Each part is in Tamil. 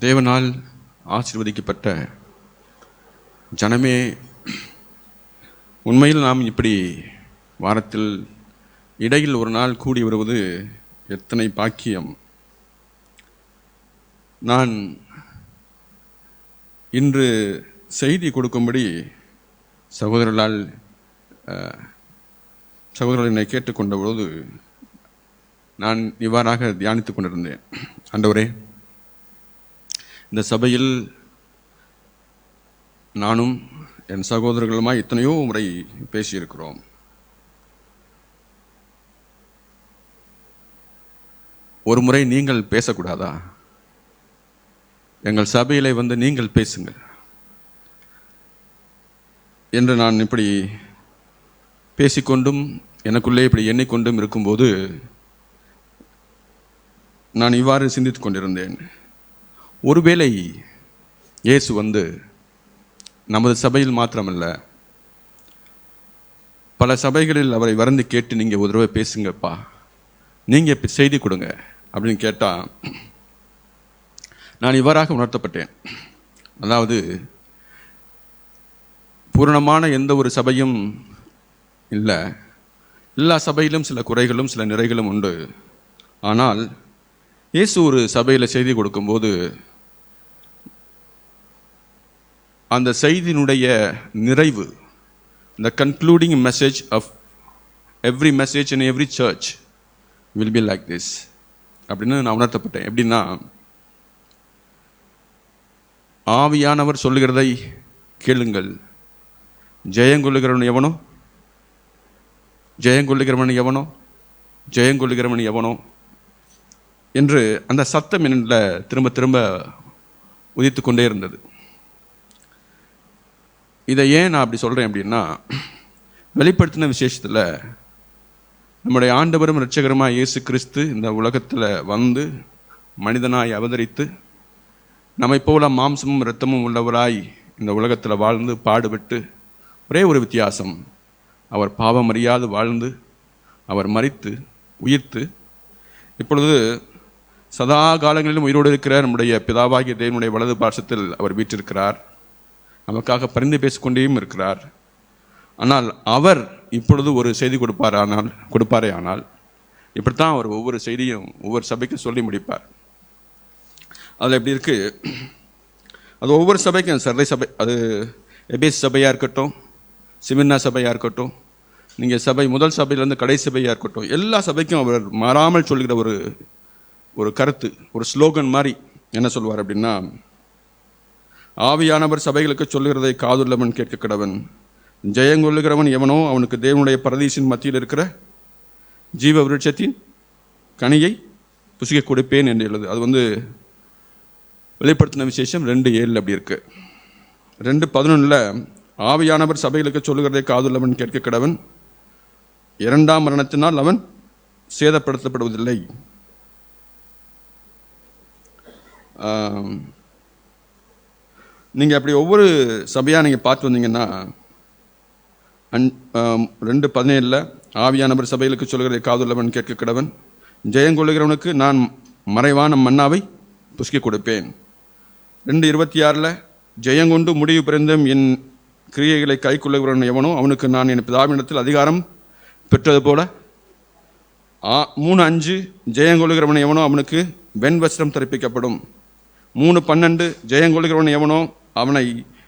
தேவனால் ஆசீர்வதிக்கப்பட்ட ஜனமே, உண்மையில் நாம் இப்படி வாரத்தில் இடையில் ஒரு நாள் கூடி வருவது எத்தனை பாக்கியம். நான் இன்று செய்தி கொடுக்கும்படி சகோதரர்களால் என்னை கேட்டுக்கொண்ட பொழுது நான் இவ்வாறாக தியானித்துக் கொண்டிருந்தேன். ஆண்டவரே, இந்த சபையில் நானும் என் சகோதரர்களுமாய் எத்தனையோ முறை பேசியிருக்கிறோம். ஒரு முறை நீங்கள் பேசக்கூடாதா? எங்கள் சபையிலே வந்து நீங்கள் பேசுங்கள் என்று நான் இப்படி பேசிக்கொண்டும் எனக்குள்ளே இப்படி எண்ணிக்கொண்டும் இருக்கும்போது நான் இவ்வாறு சிந்தித்துக் கொண்டிருந்தேன். ஒருவேளை இயேசு வந்து நமது சபையில் மாத்திரமல்ல, பல சபைகளில் அவரை வருந்தி கேட்டு நீங்கள் ஒரு தடவை பேசுங்கப்பா, நீங்கள் செய்தி கொடுங்க அப்படின்னு கேட்டால் நான் இவ்வாறாக உணர்த்தப்பட்டேன். அதாவது பூரணமான எந்த ஒரு சபையும் இல்லை, எல்லா சபையிலும் சில குறைகளும் சில நிறைகளும் உண்டு. ஆனால் இயேசு ஒரு சபையில் செய்தி கொடுக்கும்போது அந்த செய்தியினுடைய நிறைவு, the concluding message of every message in every church will be like this அப்படின்னு நான் உணர்த்தப்பட்டேன். எப்படின்னா, ஆவியானவர் சொல்லுகிறதை கேளுங்கள், ஜெயங்கொள்ளுகிறவன் எவனோ, ஜெயங்கொள்ளுகிறவன் எவனோ, ஜெயங்கொள்ளுகிறவன் எவனோ என்று அந்த சத்தம் என்னில் திரும்ப திரும்ப உதித்து கொண்டே இருந்தது. இதை ஏன் நான் அப்படி சொல்கிறேன் அப்படின்னா, வெளிப்படுத்தின விசேஷத்தில் நம்முடைய ஆண்டவரும் இரட்சகருமாய் இயேசு கிறிஸ்து இந்த உலகத்தில் வந்து மனிதனாய் அவதரித்து நம்மை போல மாம்சமும் இரத்தமும் உள்ளவராய் இந்த உலகத்தில் வாழ்ந்து பாடுபட்டு, ஒரே ஒரு வித்தியாசம், அவர் பாவம் அறியாது வாழ்ந்து அவர் மரித்து உயிர்த்து இப்பொழுது சதா காலங்களிலும் உயிரோடு இருக்கிற நம்முடைய பிதாவாகிய தேவனுடைய வலது பார்சத்தில் அவர் வீற்றிருக்கிறார். நமக்காக பரிந்து பேசிக்கொண்டேயும் இருக்கிறார். ஆனால் அவர் இப்பொழுது ஒரு செய்தி கொடுப்பாரே ஆனால் இப்படித்தான் அவர் ஒவ்வொரு செய்தியும் ஒவ்வொரு சபைக்கும் சொல்லி முடிப்பார். அதில் எப்படி இருக்கு, அது ஒவ்வொரு சபைக்கும், சர்தை சபை, அது எபேஸ் சபையாக இருக்கட்டும், சிமிர்னா சபையாக இருக்கட்டும், நீங்கள் சபை முதல் சபையிலேருந்து கடைசி சபையாக இருக்கட்டும், எல்லா சபைக்கும் அவர் மாறாமல் சொல்கிற ஒரு கருத்து, ஒரு ஸ்லோகன் மாதிரி என்ன சொல்வார் அப்படின்னா, ஆவியானவர் சபைகளுக்கு சொல்லுகிறதை காதுள்ளவன் கேட்க கடவன், ஜெயங்கொள்ளுகிறவன் எவனோ அவனுக்கு தேவனுடைய பரதீசின் மத்தியில் இருக்கிற ஜீவ விருட்சத்தின் கனியை புசிக்க கொடுப்பேன் என்று எழுது. அது வந்து வெளிப்படுத்தின விசேஷம் 2:7 அப்படி இருக்கு. 2:11 ஆவியானவர் சபைகளுக்கு சொல்லுகிறதை காதுள்ளவன் கேட்க கடவன், இரண்டாம் மரணத்தினால் அவன் சேதப்படுத்தப்படுவதில்லை. நீங்கள் அப்படி ஒவ்வொரு சபையாக நீங்கள் பார்த்து வந்தீங்கன்னா 2:17 ஆவியானவர் சபைகளுக்கு சொல்கிறதை காதுள்ளவன் கேட்க கடவன், ஜெயங்கொள்ளுகிறவனுக்கு நான் மறைவான மன்னாவை புசிக்க கொடுப்பேன். 2:26 ஜெயங்கொண்டு முடிவு பிறந்தும் என் கிரியைகளை கை கொள்ளுகிறவன் எவனோ அவனுக்கு நான் என் பிதாவினிடத்தில் அதிகாரம் பெற்றது போல. 3:5 ஜெயங்கொள்ளுகிறவன் எவனோ அவனுக்கு வெண்வஸ்திரம் தரிப்பிக்கப்படும். 3:12 ஜெயங்கொள்ளுகிறவன் எவனோ அவனை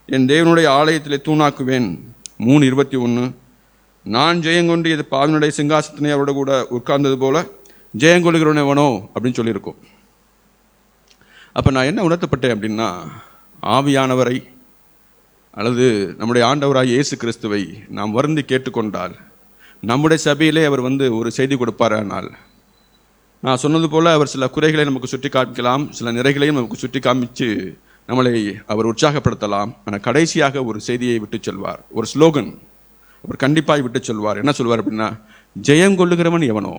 என் தேவனுடைய ஆலயத்திலே தூணாக்குவேன். 3:21 நான் ஜெயங்கொண்டு இது பாவினுடைய சிங்காசத்தினை அவரோட கூட உட்கார்ந்தது போல ஜெயங்கொள்ளுகிறவன் எவனோ அப்படின்னு சொல்லியிருக்கோம். அப்போ நான் என்ன உணர்த்தப்பட்டேன் அப்படின்னா, ஆவியானவரை அல்லது நம்முடைய ஆண்டவராய் இயேசு கிறிஸ்துவை நாம் வருந்தி கேட்டுக்கொண்டால் நம்முடைய சபையிலே அவர் வந்து ஒரு செய்தி கொடுப்பாரானால், நான் சொன்னது போல் அவர் சில குறைகளை நமக்கு சுட்டி காமிக்கலாம், சில நிறைகளையும் நமக்கு சுட்டி காமிச்சு நம்மளை அவர் உற்சாகப்படுத்தலாம். ஆனால் கடைசியாக ஒரு செய்தியை விட்டு சொல்வார், ஒரு ஸ்லோகன் அவர் கண்டிப்பாக விட்டு சொல்வார். என்ன சொல்வார் அப்படின்னா, ஜெயங்கொள்ளுகிறவன் எவனோ,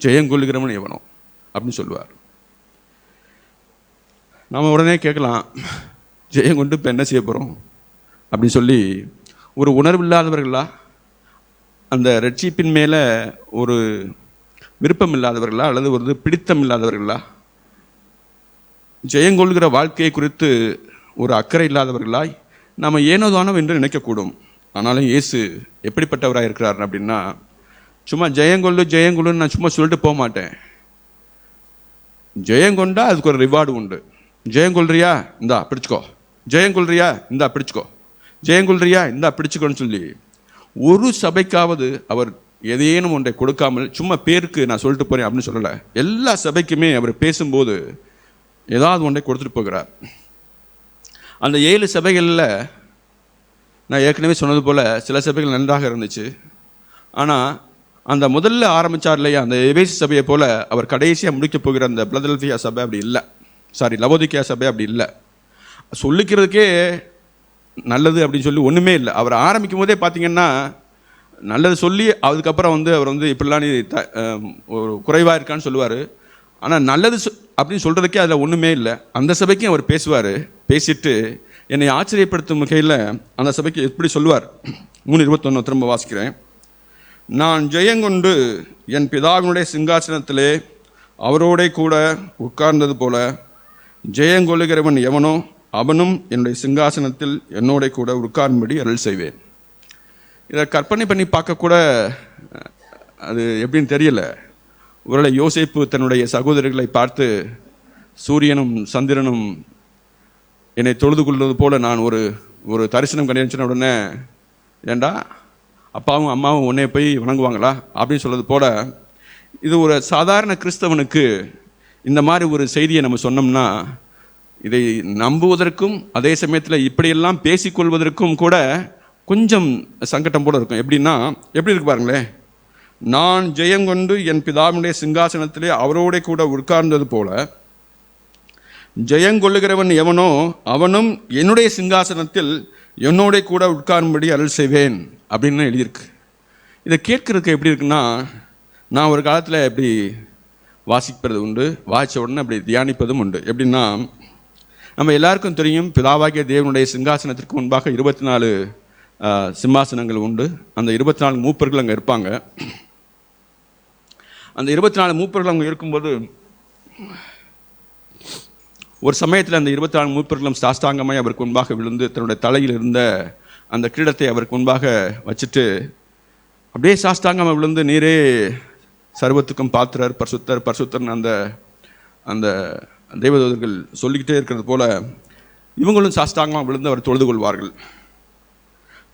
ஜெயங்கொள்ளுகிறவன் எவனோ அப்படின்னு சொல்லுவார். நாம் உடனே கேட்கலாம், ஜெயங்கொண்டு இப்போ என்ன செய்ய போகிறோம் அப்படின்னு சொல்லி, ஒரு உணர்வில்லாதவர்களா, அந்த ரட்சிப்பின் மேலே ஒரு விருப்பம் இல்லாதவர்களா அல்லது ஒரு பிடித்தம் இல்லாதவர்களா? ஜெயங்கொள்கிற வாழ்க்கையை குறித்து ஒரு அக்கறை இல்லாதவர்களாய் நாம் ஏனோதானோ என்று நினைக்கக்கூடும். ஆனாலும் இயேசு எப்படிப்பட்டவராக இருக்கிறார் அப்படின்னா, சும்மா ஜெயங்கொள்ளுன்னு நான் சும்மா சொல்லிட்டு போக மாட்டேன். ஜெயங்கொண்டா அதுக்கு ஒரு ரிவார்டு உண்டு. ஜெயங்கொள்றியா இந்தா பிடிச்சிக்கோ, ஜெயங்கொள்றியா இந்தா பிடிச்சிக்கோ, ஜெயங்கொள்றியா இந்தா பிடிச்சிக்கோன்னு சொல்லி ஒரு சபைக்காவது அவர் எதையேனும் ஒன்றை கொடுக்காமல் சும்மா பேருக்கு நான் சொல்லிட்டு போகிறேன் அப்படின்னு சொல்லலை. எல்லா சபைக்குமே அவர் பேசும்போது ஏதாவது ஒன்றை கொடுத்துட்டு போகிறார். அந்த 7 சபைகளில் நான் ஏற்கனவே சொன்னது போல் சில சபைகள் நன்றாக இருந்துச்சு. ஆனால் அந்த முதல்ல ஆரம்பித்தார் இல்லையா, அந்த எபேசு சபையை போல் அவர் கடைசியாக முடிக்க போகிற அந்த பிலதெல்பியா சபை அப்படி இல்லை. லவோதிக்கேயா சபை அப்படி இல்லை. சொல்லிக்கிறதுக்கே நல்லது அப்படின்னு சொல்லி ஒன்றுமே இல்லை. அவர் ஆரம்பிக்கும் போதே பார்த்தீங்கன்னா நல்லது சொல்லி அதுக்கப்புறம் அவர் இப்படிலாம் நீ ஒரு குறைவாக இருக்கான்னு சொல்லுவார். ஆனால் நல்லது அப்படின்னு சொல்கிறதுக்கே அதில் ஒன்றுமே இல்லை. அந்த சபைக்கும் அவர் பேசுவார். பேசிட்டு என்னை ஆச்சரியப்படுத்தும் வகையில் அந்த சபைக்கு எப்படி சொல்லுவார். 3:21 திரும்ப வாசிக்கிறேன். நான் ஜெயங்கொண்டு என் பிதாவினுடைய சிங்காசனத்திலே அவரோட கூட உட்கார்ந்தது போல ஜெயங்கொள்ளுகிறவன் எவனோ அவனும் என்னுடைய சிங்காசனத்தில் என்னோட கூட உட்காரும்படி அருள் செய்வேன். இதை கற்பனை பண்ணி பார்க்கக்கூட அது எப்படின்னு தெரியல. ஒருவேளை யோசேப்பு தன்னுடைய சகோதரர்களை பார்த்து சூரியனும் சந்திரனும் என்னை தொழுது கொள்வது போல நான் ஒரு தரிசனம் கண்டிருச்சுன உடனே, ஏண்டா அப்பாவும் அம்மாவும் உன்னை போய் வணங்குவாங்களா அப்படின்னு சொல்கிறது போல, இது ஒரு சாதாரண கிறிஸ்தவனுக்கு இந்த மாதிரி ஒரு செய்தியை நம்ம சொன்னோம்னா இதை நம்புவதற்கும் அதே சமயத்தில் இப்படியெல்லாம் பேசிக்கொள்வதற்கும் கூட கொஞ்சம் சங்கடம் போல இருக்கும். எப்படி இருக்கு பாருங்களேன். நான் ஜெயங்கொண்டு என் பிதாவினுடைய சிங்காசனத்திலே அவரோட கூட உட்கார்ந்தது போல ஜெயங்கொள்ளுகிறவன் எவனோ அவனும் என்னுடைய சிங்காசனத்தில் என்னோட கூட உட்காரும்படி அருள் செய்வேன் அப்படின்னு எழுதியிருக்கு. இதை கேட்கறதுக்கு எப்படி இருக்குன்னா, நான் ஒரு காலத்தில் எப்படி வாசிப்பது உண்டு, வாசித்த உடனே அப்படி தியானிப்பதும் உண்டு. எப்படின்னா, நம்ம எல்லாருக்கும் தெரியும் பிதாவாகிய தேவனுடைய சிங்காசனத்திற்கு முன்பாக 24 சிம்மாசனங்கள் உண்டு. அந்த 24 மூப்பர்கள் அங்கே இருப்பாங்க. அந்த 24 மூப்பர்கள் அங்கே இருக்கும்போது ஒரு சமயத்தில் அந்த 24 மூப்பர்களும் சாஷ்டாங்கமாய் அவருக்கு முன்பாக விழுந்து தன்னுடைய தலையில் இருந்த அந்த கிரீடத்தை அவருக்கு முன்பாக வச்சுட்டு அப்படியே சாஷ்டாங்கமாக விழுந்து, நீரே சர்வத்துக்கும் பாத்திரர், பரிசுத்தர் பரிசுத்தர்னு அந்த தெய்வதூதர்கள் சொல்லிக்கிட்டே இருக்கிறது போல இவங்களும் சாஷ்டாங்கமாக விழுந்து அவர் தொழுது கொள்வார்கள்.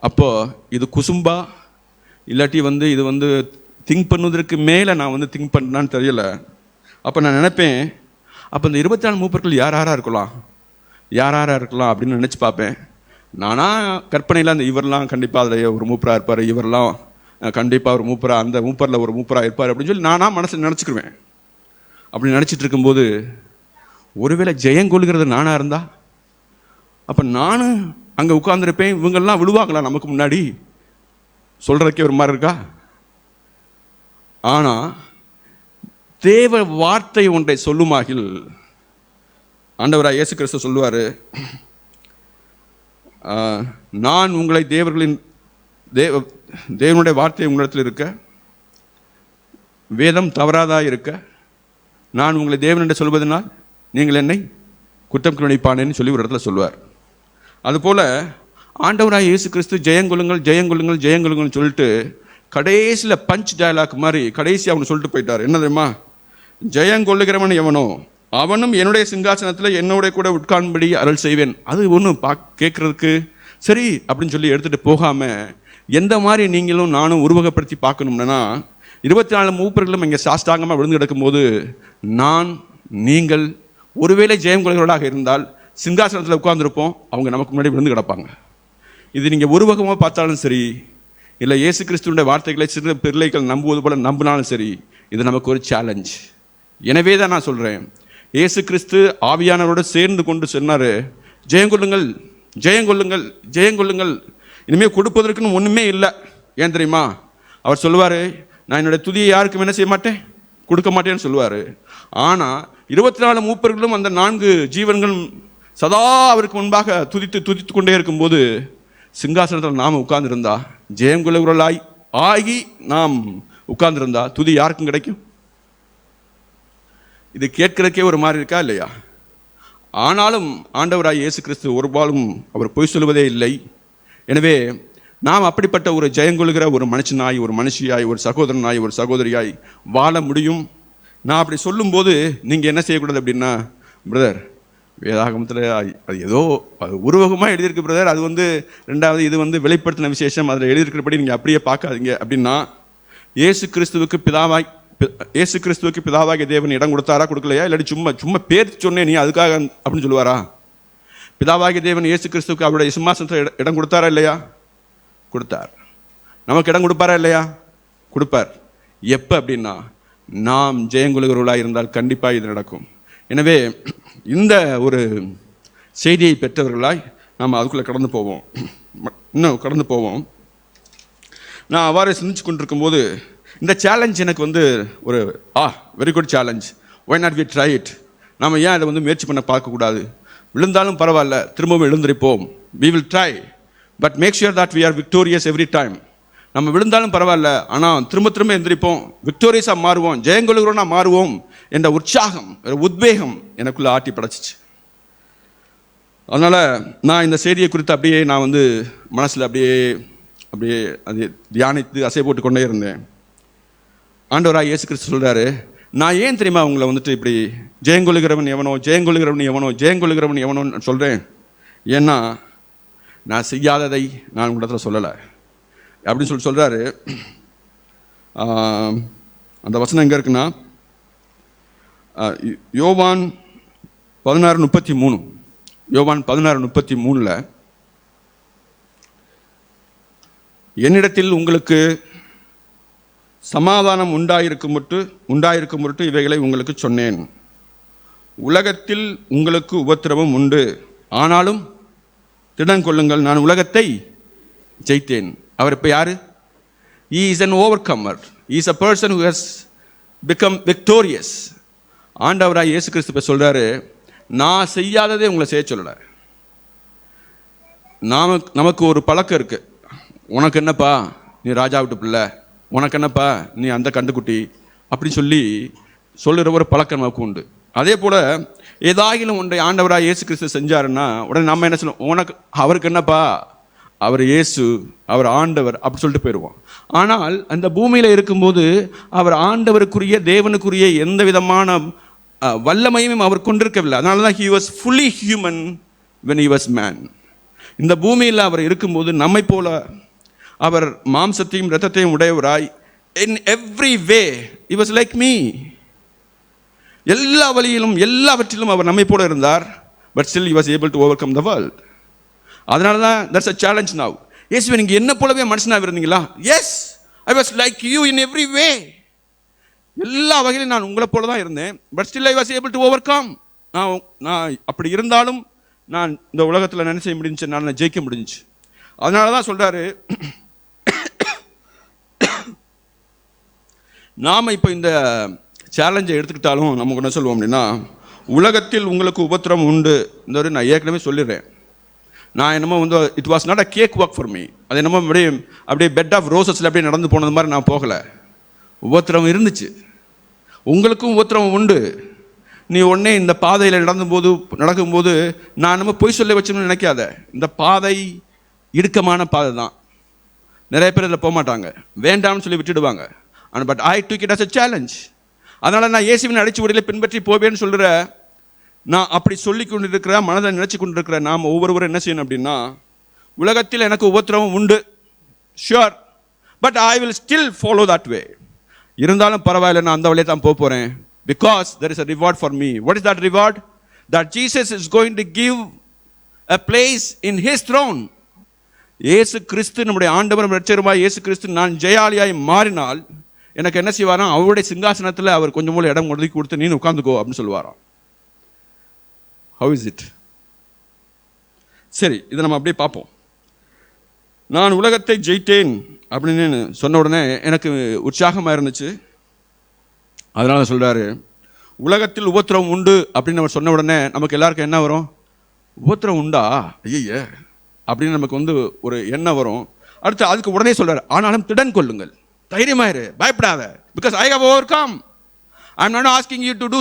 அப்போது இது குசும்பா இல்லாட்டி இது திங்க் பண்ணுவதற்கு மேலே நான் திங்க் பண்ணான்னு தெரியல. அப்போ நான் நினைப்பேன், அப்போ இந்த 24 மூப்பர்கள் யாராக இருக்கலாம் அப்படின்னு நினச்சி பார்ப்பேன். நானாக கற்பனையில் அந்த இவரெலாம் கண்டிப்பாக அதில் ஒரு மூப்பராக இருப்பார், இவரெல்லாம் கண்டிப்பாக ஒரு மூப்பராக, அந்த மூப்பரில் ஒரு மூப்பராக இருப்பார் அப்படின்னு சொல்லி நானாக மனசில் நினச்சிக்குவேன். அப்படி நினச்சிட்டு இருக்கும்போது ஒருவேளை ஜெயங்கொள்கிறது நானாக இருந்தால் அப்போ நானும் அங்கே உட்கார்ந்துருப்பேன். இவங்கெல்லாம் விழுவாங்களா நமக்கு முன்னாடி? சொல்கிறதுக்கே ஒரு மாதிரி இருக்கா? ஆனால் தேவ வார்த்தை ஒன்றை சொல்லுமாகில் ஆண்டவராக இயேசு கிறிஸ்து சொல்லுவார், நான் உங்களை தேவனுடைய வார்த்தை உங்களிடத்தில் இருக்க, வேதம் தவறாதாக இருக்க, நான் உங்களை தேவனிடம் சொல்வதனால் நீங்கள் என்னை குற்றம் நினைப்பானேன்னு சொல்லி ஒரு இடத்துல சொல்லுவார். அதுபோல் ஆண்டவராக இயேசு கிறிஸ்து ஜெயங்கொள்ளுங்கள் ஜெயங்கொள்ளுங்கள் ஜெயங்கொள்ளுங்கள்னு சொல்லிட்டு கடைசியில் பஞ்ச் டயலாக் மாதிரி கடைசி அவங்க சொல்லிட்டு போயிட்டார். என்ன தெரியுமா? ஜெயங்கொள்ளுகிறவன் எவனோ அவனும் என்னுடைய சிங்காசனத்தில் என்னோட கூட உட்கார்படி அருள் செய்வேன். அது ஒன்றும் கேட்குறதுக்கு சரி அப்படின்னு சொல்லி எடுத்துகிட்டு போகாமல் எந்த மாதிரி நீங்களும் நானும் உருவகப்படுத்தி பார்க்கணும்னா, 24 மூப்பர்களும் இங்கே சாஷ்டாங்கமாக விழுந்து கிடக்கும்போது நீங்கள் ஒருவேளை ஜெயம் கொள்கிறவர்களாக இருந்தால் சிங்காசனத்தில் உட்கார்ந்துருப்போம், அவங்க நமக்கு முன்னாடி விழுந்து கிடப்பாங்க. இது நீங்கள் உருவகமாக பார்த்தாலும் சரி, இல்லை இயேசு கிறிஸ்துவோட வார்த்தைகளை சிறு பிள்ளைகள் நம்புவது போல நம்பினாலும் சரி, இது நமக்கு ஒரு சேலஞ்ச். எனவே தான் நான் சொல்கிறேன், இயேசு கிறிஸ்து ஆவியானவரோடு சேர்ந்து கொண்டு சொன்னார், ஜெயங்கொள்ளுங்கள் ஜெயங்கொள்ளுங்கள் ஜெயங்கொள்ளுங்கள், இனிமேல் கொடுப்பதற்குன்னு ஒன்றுமே இல்லை. ஏன் தெரியுமா? அவர் சொல்லுவார், நான் என்னுடைய துதியை யாருக்கும் என்ன செய்ய மாட்டேன், கொடுக்க மாட்டேன்னு சொல்லுவார். ஆனால் 24 மூப்பர்களும் அந்த 4 ஜீவன்களும் சதா அவருக்கு முன்பாக துதித்து கொண்டே இருக்கும்போது சிங்காசனத்தில் நாம் உட்கார்ந்துருந்தா, ஜெயங்கொள்ளுகிறவர்களாய் ஆகி நாம் உட்கார்ந்துருந்தா துதி யாருக்கும் கிடைக்கும்? இது கேட்கறதுக்கே ஒரு மாதிரி இருக்கா இல்லையா? ஆனாலும் ஆண்டவராய் இயேசு கிறிஸ்து ஒருபாலும் அவர் பொய் சொல்வதே இல்லை. எனவே நாம் அப்படிப்பட்ட ஒரு ஜெயங்கொள்கிற ஒரு மனுஷனாய், ஒரு மனுஷியாய், ஒரு சகோதரனாய், ஒரு சகோதரியாய் வாழ முடியும். நான் அப்படி சொல்லும்போது நீங்கள் என்ன செய்யக்கூடாது அப்படின்னா, பிரதர் வேதாகமத்தில் அது ஏதோ அது உருவகமாக எழுதியிருக்கு பிரதர், அது ரெண்டாவது இது வெளிப்படுத்தின விசேஷம், அதில் எழுதியிருக்கிறபடி நீங்கள் அப்படியே பார்க்காதீங்க அப்படின்னா, இயேசு கிறிஸ்துவுக்கு பிதாவாகிய தேவன் இடம் கொடுத்தாரா கொடுக்கலையா? இல்லாட்டி சும்மா பேர் சொன்னேன் நீ அதுக்காக அப்படின்னு சொல்லுவாரா? பிதாவாகிய தேவன் இயேசு கிறிஸ்துவுக்கு அவருடைய சிம்மாசனத்தில் இடம் கொடுத்தாரா இல்லையா? கொடுத்தார். நமக்கு இடம் கொடுப்பாரா இல்லையா? கொடுப்பார். எப்போ அப்படின்னா, நாம் ஜெயங்கொள்கிறவர்களாக இருந்தால் கண்டிப்பாக இது நடக்கும். எனவே இந்த ஒரு செய்தியை பெற்றவர்களாய் நாம் அதுக்குள்ளே கடந்து போவோம். நான் அவ்வாறு சிந்திச்சு கொண்டிருக்கும்போது இந்த சேலஞ்ச் எனக்கு ஒரு very good challenge. Why not we try it? நம்ம ஏன் அதை முயற்சி பண்ண பார்க்கக்கூடாது? விழுந்தாலும் பரவாயில்ல, திரும்பவும் எழுந்திருப்போம். We will try, but make sure that we are victorious every time. நம்ம விழுந்தாலும் பரவாயில்ல, ஆனால் திரும்ப எந்திரிப்போம், விக்டோரியஸாக மாறுவோம், ஜெயங்கொள்கிறோன்னா மாறுவோம் என்ற உற்சாகம், உத்வேகம் எனக்குள்ளே ஆட்டி படைச்சிச்சு. அதனால் நான் இந்த செய்தியை குறித்து அப்படியே நான் மனசில் அப்படியே அது தியானித்து அசை போட்டு கொண்டே இருந்தேன். ஆண்டவராக இயேசு கிறிஸ்து சொல்கிறாரு, நான் ஏன் தெரியுமா உங்களை இப்படி ஜெயங்கொள்கிறவன் எவனோன்னு சொல்கிறேன்? ஏன்னா நான் செய்யாததை நான் உங்களிடத்தில் சொல்லலை அப்படின்னு சொல்கிறாரு. அந்த வசனம் எங்கே இருக்குன்னா, யோவான் 16:33 என்னிடத்தில் உங்களுக்கு சமாதானம் உண்டாயிருக்கும் பொருட்டு இவைகளை உங்களுக்கு சொன்னேன். உலகத்தில் உங்களுக்கு உபத்திரவம் உண்டு, ஆனாலும் திடன் கொள்ளுங்கள், நான் உலகத்தை ஜெயித்தேன். அவர் இப்போ யாரு? He is an overcomer. He is a person who has become victorious. ஆண்டவராய் இயேசு கிறிஸ்து இப்போ சொல்கிறாரு, நான் செய்யாததே உங்களை செய்ய சொல்லலை. நமக்கு ஒரு பழக்கம் இருக்குது. உனக்கு என்னப்பா, நீ ராஜா விட்டு பிள்ளை, உனக்கு என்னப்பா, நீ அந்த கண்டுக்குட்டி அப்படி சொல்லுற ஒரு பழக்கம் நமக்கு உண்டு. அதே போல் ஏதாகிலும் ஒன்றை ஆண்டவராக இயேசு கிறிஸ்து செஞ்சாருன்னா உடனே நம்ம என்ன சொல்லுவோம், அவருக்கு என்னப்பா, அவர் இயேசு, அவர் ஆண்டவர் அப்படி சொல்லிட்டு போயிடுவோம். ஆனால் அந்த பூமியில் இருக்கும்போது அவர் ஆண்டவருக்குரிய தேவனுக்குரிய எந்த விதமான வல்லமையும் அவர் கொண்டிருக்கவில்லை. அதனால தான் he was fully human when he was man. இந்த பூமியில் அவர் இருக்கும்போது நம்மை போல அவர் மாம்சத்தையும் இரத்தத்தையும் உடையவராய், in every way he was like me. எல்லா வழியிலும் எல்லாவற்றிலும் அவர் நம்மை போல இருந்தார். but still he was able to overcome the world. அதனால தான் that's a challenge now. இயேசுவே நீங்க என்ன போலவே மனுஷனாக இருந்தீங்களா? yes, I was like you in every way. எல்லா வகையிலும் நான் உங்களை போல தான் இருந்தேன். but still I was able to overcome. நான் அப்படி இருந்தாலும் நான் இந்த உலகத்தில் என்ன செய்ய முடிஞ்சுச்சு, நான் ஜெயிக்க முடிஞ்சிச்சு. அதனால தான் சொல்றாரு, நாம் இப்போ இந்த சேலஞ்சை எடுத்துக்கிட்டாலும் நமக்கு என்ன சொல்லுவோம் அப்படின்னா, உலகத்தில் உங்களுக்கு உபத்திரம் உண்டு. இந்த நான் ஏற்கனவே சொல்லிடுறேன். நான் என்னமோ it was not a cake walk for me. அது என்னமோ அப்படியே பெட் ஆஃப் ரோசஸில் அப்படியே நடந்து போனது மாதிரி நான் போகலை. உபத்திரம் இருந்துச்சு, உங்களுக்கும் உபத்திரம் உண்டு. நீ உடனே இந்த பாதையில் நடக்கும்போது நான் நம்ம பொய் சொல்ல வச்சோம்னு நினைக்காத. இந்த பாதை இடுக்கமான பாதை தான். நிறைய பேர் இதில் போக மாட்டாங்க, வேண்டாம்னு சொல்லி விட்டுடுவாங்க. But I took it as a challenge. அதனால் நான் இயேசுவின் அடிச்சு வழியில் பின்பற்றி போவேன்னு சொல்கிற, நான் அப்படி சொல்லி கொண்டிருக்கிற, மனதை நினைச்சு கொண்டிருக்கிற நாம் ஒவ்வொருவரும் என்ன செய்யணும் அப்படின்னா, உலகத்தில் எனக்கு உபத்திரவம் உண்டு, sure, but I will still follow that way. இருந்தாலும் பரவாயில்ல, நான் அந்த வழியை தான் போகிறேன். Because there is a reward for me. What is that reward? That Jesus is going to give a place in his throne. இயேசு கிறிஸ்து நம்முடைய ஆண்டவரும் இரட்சகருமாய் இயேசு கிறிஸ்து நான் ஜெயாலியாய் மாறினால் எனக்கு என்ன செய்வாராம், அவருடைய சிங்காசனத்தில் அவர் கொஞ்சம் மூலம் இடம் ஒதுக்கி கொடுத்து நீ உட்காந்துக்கோ அப்படின்னு சொல்லுவாராம். How is it? சரி, இதை நம்ம அப்படியே பார்ப்போம். நான் உலகத்தை ஜெயித்தேன் அப்படின்னு சொன்ன உடனே எனக்கு உற்சாகமாக இருந்துச்சு. அதனால சொல்றாரு, உலகத்தில் உபத்திரவம் உண்டு அப்படின்னு நம்ம சொன்ன உடனே நமக்கு எல்லாருக்கும் என்ன வரும்? உபத்திரவம் உண்டா, ஐய அப்படின்னு நமக்கு ஒரு எண்ணம் வரும். அடுத்து அதுக்கு உடனே சொல்றாரு, ஆனாலும் திடன் கொள்ளுங்கள், தைரியமாயிரு, பயப்படாத, because I have overcome. I'm not asking you to do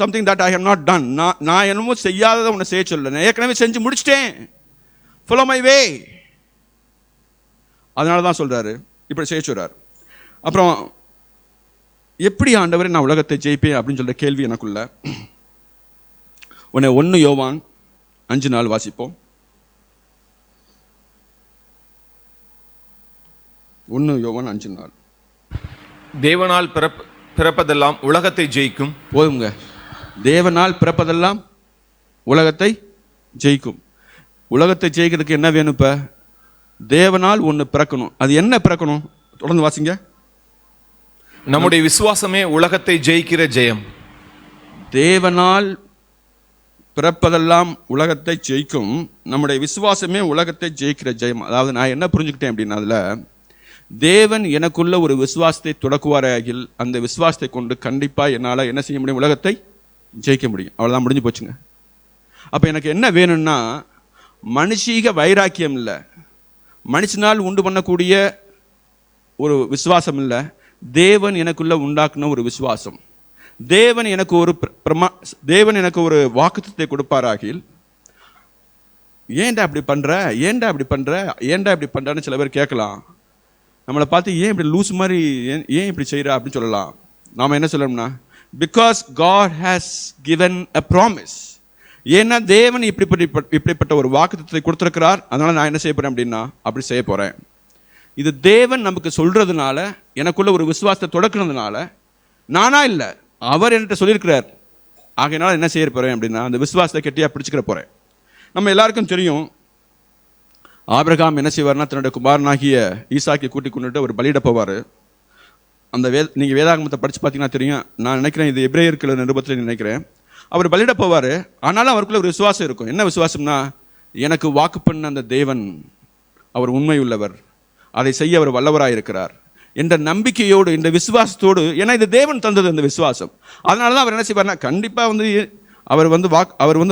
something that I have not done. நான் என்னமோ செய்யாததை உன்னை செய்ய சொல்ல, நான் ஏற்கனவே செஞ்சு முடிச்சிட்டேன். Follow my way. அதனால தான் சொல்றாரு, இப்படி செய்ய சொல்றாரு. அப்புறம் எப்படி ஆண்டவரே நான் உலகத்தை ஜெயிப்பேன் அப்படின்னு சொல்ற கேள்வி எனக்குள்ள. உன்னை 1 யோவான் 5:4 வாசிப்போம். 1 யோவான் 5:4. தேவனால் பிறப்பதெல்லாம் உலகத்தை ஜெயிக்கும். போதுங்க. தேவனால் பிறப்பதெல்லாம் உலகத்தை ஜெயிக்கும். உலகத்தை ஜெயிக்கிறதுக்கு என்ன வேணும்? இப்ப தேவனால் ஒன்று பிறக்கணும். அது என்ன பிறக்கணும்? தொடர்ந்து வாசிங்க. நம்முடைய விசுவாசமே உலகத்தை ஜெயிக்கிற ஜெயம். தேவனால் பிறப்பதெல்லாம் உலகத்தை ஜெயிக்கும், நம்முடைய விசுவாசமே உலகத்தை ஜெயிக்கிற ஜெயம். அதாவது நான் என்ன புரிஞ்சுக்கிட்டேன் அப்படின்னா, அதுல தேவன் எனக்குள்ள ஒரு விசுவாசத்தை தொடக்குவாராகில் அந்த விசுவாசத்தை கொண்டு கண்டிப்பா என்னால் என்ன செய்ய முடியும்? உலகத்தை ஜெயிக்க முடியும். அவ்வளோதான், முடிஞ்சு போச்சுங்க. அப்போ எனக்கு என்ன வேணும்னா, மனுஷீக வைராக்கியம் இல்லை, மனுஷனால் உண்டு பண்ணக்கூடிய ஒரு விசுவாசம் இல்லை, தேவன் எனக்குள்ள உண்டாக்குன ஒரு விசுவாசம். தேவன் எனக்கு ஒரு வாக்குத்தத்தை கொடுப்பாராகில், ஏன்டா அப்படி பண்ற, ஏன்டா அப்படி பண்ற, ஏன்டா இப்படி பண்றான்னு சில பேர் கேட்கலாம். நம்மளை பார்த்து ஏன் இப்படி லூஸ் மாதிரி ஏன் இப்படி செய்யற அப்படின்னு சொல்லலாம். நாம என்ன சொல்லணும்னா, because God has given a promise. ஏன்னா தேவன் இப்படிப்பட்ட ஒரு வாக்குத்தத்தை கொடுத்திருக்கிறார், அதனால நான் என்ன செய்ய போறேன் அப்படின்னா அப்படி செய்ய போறேன். இது தேவன் நமக்கு சொல்றதுனால, எனக்குள்ள ஒரு விசுவாசத்தை தொடக்குறதுனால, நானா இல்லை, அவர் என்கிட்ட சொல்லியிருக்கிறார். ஆகையினால என்ன செய்ய போறேன் அப்படின்னா அந்த விசுவாசத்தை கெட்டியா பிடிச்சுக்கிற போறேன். நம்ம எல்லாருக்கும் தெரியும், ஆபிரகாம் என்ன செய்வார்னா, தன்னுடைய குமாரனாகிய ஈசாக்கை கூட்டி கொண்டுட்டு ஒரு பலியிட போவார். அந்த நீங்கள் வேதாகமத்தை படித்து பார்த்தீங்கன்னா தெரியும். நான் நினைக்கிறேன் இது எபிரேயர்கள் நிருபத்தில் நினைக்கிறேன். அவர் பலியிட போவார். ஆனாலும் அவருக்குள்ள ஒரு விசுவாசம் இருக்கும். என்ன விசுவாசம்னா, எனக்கு வாக்கு பண்ண அந்த தேவன் அவர் உண்மை உள்ளவர், அதை செய்ய அவர் வல்லவராக இருக்கிறார் என்ற நம்பிக்கையோடு, இந்த விசுவாசத்தோடு, ஏன்னா இது தேவன் தந்தது அந்த விசுவாசம். அதனால தான் அவர் என்ன செய்வார்னா, கண்டிப்பாக அவர்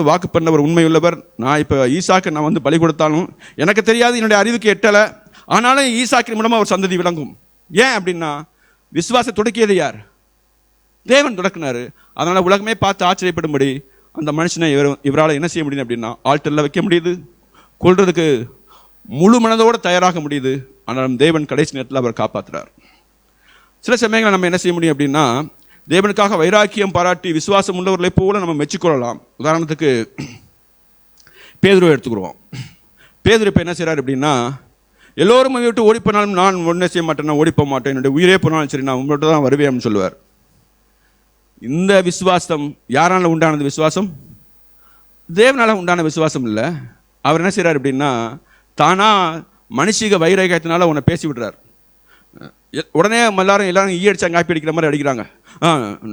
வாக்கு பண்ணவர் உண்மை உள்ளவர். நான் இப்போ ஈசாக்கு நான் பலி கொடுத்தாலும் எனக்கு தெரியாது, என்னுடைய அறிவுக்கு எட்டலை, ஆனாலும் ஈசாக்கின் மூலமாக அவர் சந்ததி விளங்கும். ஏன் அப்படின்னா விசுவாசம் தொடக்கியது யார்? தேவன் தொடக்கினாரு. அதனால உலகமே பார்த்து ஆச்சரியப்படும்படி அந்த மனுஷனை இவரால் என்ன செய்ய முடியும் அப்படின்னா ஆல்டரில் வைக்க முடியுது, கொல்றதுக்கு முழு மனதோடு தயாராக முடியுது. ஆனாலும் தேவன் கடைசி நேரத்தில் அவர் காப்பாற்றுறார். சில சமயங்களில் நம்ம என்ன செய்ய முடியும் அப்படின்னா, தேவனுக்காக வைராக்கியம் பாராட்டி விசுவாசம் உள்ளவர்களை போல நம்ம மெச்சிக்கொள்ளலாம். உதாரணத்துக்கு பேதுருவை எடுத்துக்கிறோம். பேதுரு இப்போ என்ன செய்கிறார் அப்படின்னா, எல்லோரும் விட்டு ஓடி போனாலும் நான் ஒன்றே செய்ய மாட்டேன், நான் ஓடிப்போக மாட்டேன், என்னுடைய உயிரே போனாலும் சரி நான் உங்கள்கிட்ட தான் வருவேன் சொல்லுவார். இந்த விசுவாசம் யாரால உண்டானது? விசுவாசம் தேவனால உண்டான விசுவாசம் இல்லை. அவர் என்ன செய்கிறார் அப்படின்னா, தானா மனுஷிக வைராக்கியத்தினால உன்னை பேசி விடுறார். உடனே எல்லாரும் ஈயடிச்சாங்க, காப்பி அடிக்கிற மாதிரி அடிக்கிறாங்க.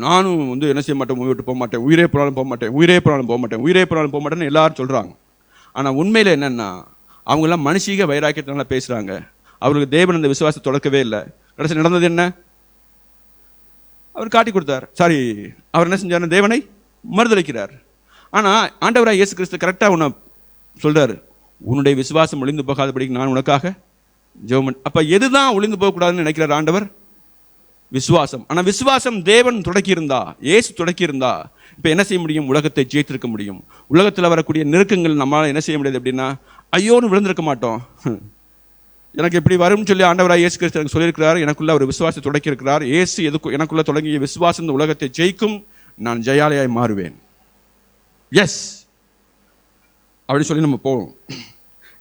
நானும் என்ன செய்ய மாட்டேன், விட்டு போக மாட்டேன், உயிரே போனாலும் போக மாட்டேன், உயிரே போனாலும் போக மாட்டேன், உயிரே போனாலும் போக மாட்டேன்னு எல்லாரும் சொல்கிறாங்க. ஆனால் உண்மையில் என்னென்னா, அவங்கெல்லாம் மனுஷீக வைராக்கியத்தினால பேசுகிறாங்க. அவருக்கு தேவன் அந்த விசுவாசத்தை தொடக்கவே இல்லை. கடைசி நடந்தது என்ன? அவர் காட்டி கொடுத்தார். அவர் என்ன செஞ்சார்? தேவனை மறுதளிக்கிறார். ஆனால் ஆண்டவராக இயேசு கிறிஸ்து கரெக்டாக உன்னை சொல்கிறார், உன்னுடைய விசுவாசம் ஒளிந்து போகாதபடிக்கு நான் உனக்காக ஜெபம். அப்போ எதுதான் ஒளிந்து போகக்கூடாதுன்னு நினைக்கிறார் ஆண்டவர்? விசுவாசம். ஆனால் விசுவாசம் தேவன் தொடக்கியிருந்தா, இயேசு தொடக்கியிருந்தா இப்போ என்ன செய்ய முடியும்? உலகத்தை ஜெயித்திருக்க முடியும். உலகத்தில் வரக்கூடிய நெருக்கங்கள் நம்மளால் என்ன செய்ய முடியாது அப்படின்னா, ஐயோன்னு விழுந்திருக்க மாட்டோம். எனக்கு எப்படி வரும்னு சொல்லி ஆண்டவராக இயேசு கிறிஸ்து எனக்கு சொல்லியிருக்கிறார். எனக்குள்ள ஒரு விசுவாசத்தை தொடக்கியிருக்கிறார். இயேசு எனக்குள்ள தொடங்கிய விசுவாசம் இந்த உலகத்தை ஜெயிக்கும், நான் ஜெயாலியாய் மாறுவேன். எஸ் அப்படி சொல்லி நம்ம போவோம்.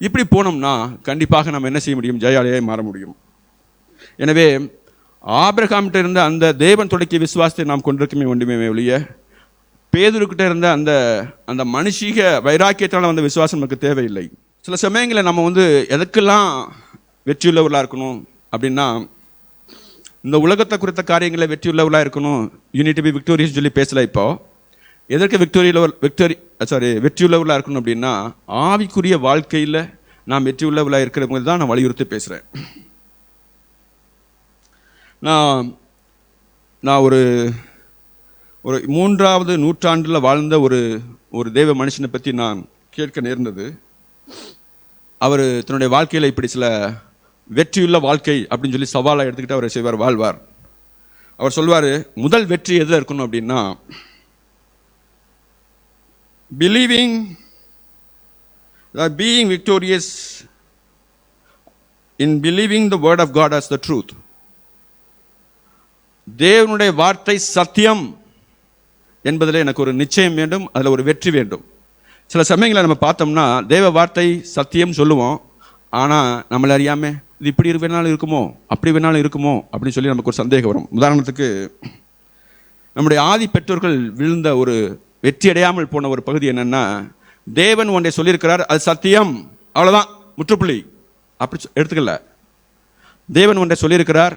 இப்படி போனோம்னா கண்டிப்பாக நம்ம என்ன செய்ய முடியும்? ஜெயாலியாய் மாற முடியும். எனவே ஆபிரகாம்கிட்ட இருந்த அந்த தேவன் தொடக்கிய விசுவாசத்தை நாம் கொண்டிருக்கமே ஒன்றுமே ஒழிய, பேதுருக்கிட்ட இருந்த அந்த அந்த மனுஷீக வைராக்கியத்தால் வந்த விசுவாசம் நமக்கு தேவையில்லை. சில சமயங்களில் நம்ம எதுக்கெல்லாம் வெற்றியுள்ளவர்களாக இருக்கணும் அப்படின்னா, இந்த உலகத்தை குறித்த காரியங்களில் வெற்றியுள்ளவர்களாக இருக்கணும். யூனிட் பி விக்டோரியஸ் சொல்லி பேசல. இப்போ எதற்கு வெற்றியுள்ளவர்களாக இருக்கணும் அப்படின்னா, ஆவிக்குரிய வாழ்க்கையில் நாம் வெற்றியுள்ளவர்களாக இருக்கிறவங்க தான் நான் வலியுறுத்தி பேசுகிறேன். நான் ஒரு 3வது நூற்றாண்டில் வாழ்ந்த ஒரு தேவ மனுஷனை பற்றி நான் கேட்க நேர்ந்தது. அவர் தன்னுடைய வாழ்க்கையில் இப்படி சில வெற்றியுள்ள வாழ்க்கை அப்படின்னு சொல்லி சவாலாக எடுத்துக்கிட்டு அவர் செய்வார், வாழ்வார். அவர் சொல்வார், முதல் வெற்றி எதில் இருக்கணும் அப்படின்னா, believing that being victorious in believing the word of God as the truth. தேவனுடைய வார்த்தை சத்தியம் என்பதில் எனக்கு ஒரு நிச்சயம் வேண்டும், அதில் ஒரு வெற்றி வேண்டும். சில சமயங்களை நம்ம பார்த்தோம்னா தேவ வார்த்தை சத்தியம் சொல்லுவோம், ஆனால் நம்மளை அறியாமல் இது இப்படி வேணாலும் இருக்குமோ அப்படி வேணாலும் இருக்குமோ அப்படின்னு சொல்லி நமக்கு ஒரு சந்தேகம் வரும். உதாரணத்துக்கு, நம்முடைய ஆதி பெற்றோர்கள் விழுந்த ஒரு வெற்றி அடையாமல் போன ஒரு பகுதி என்னன்னா, தேவன் ஒன்றை சொல்லியிருக்கிறார், அது சத்தியம், அவ்வளோதான், முற்றுப்புள்ளி, அப்படி எடுத்துக்கல. தேவன் ஒன்றை சொல்லியிருக்கிறார்,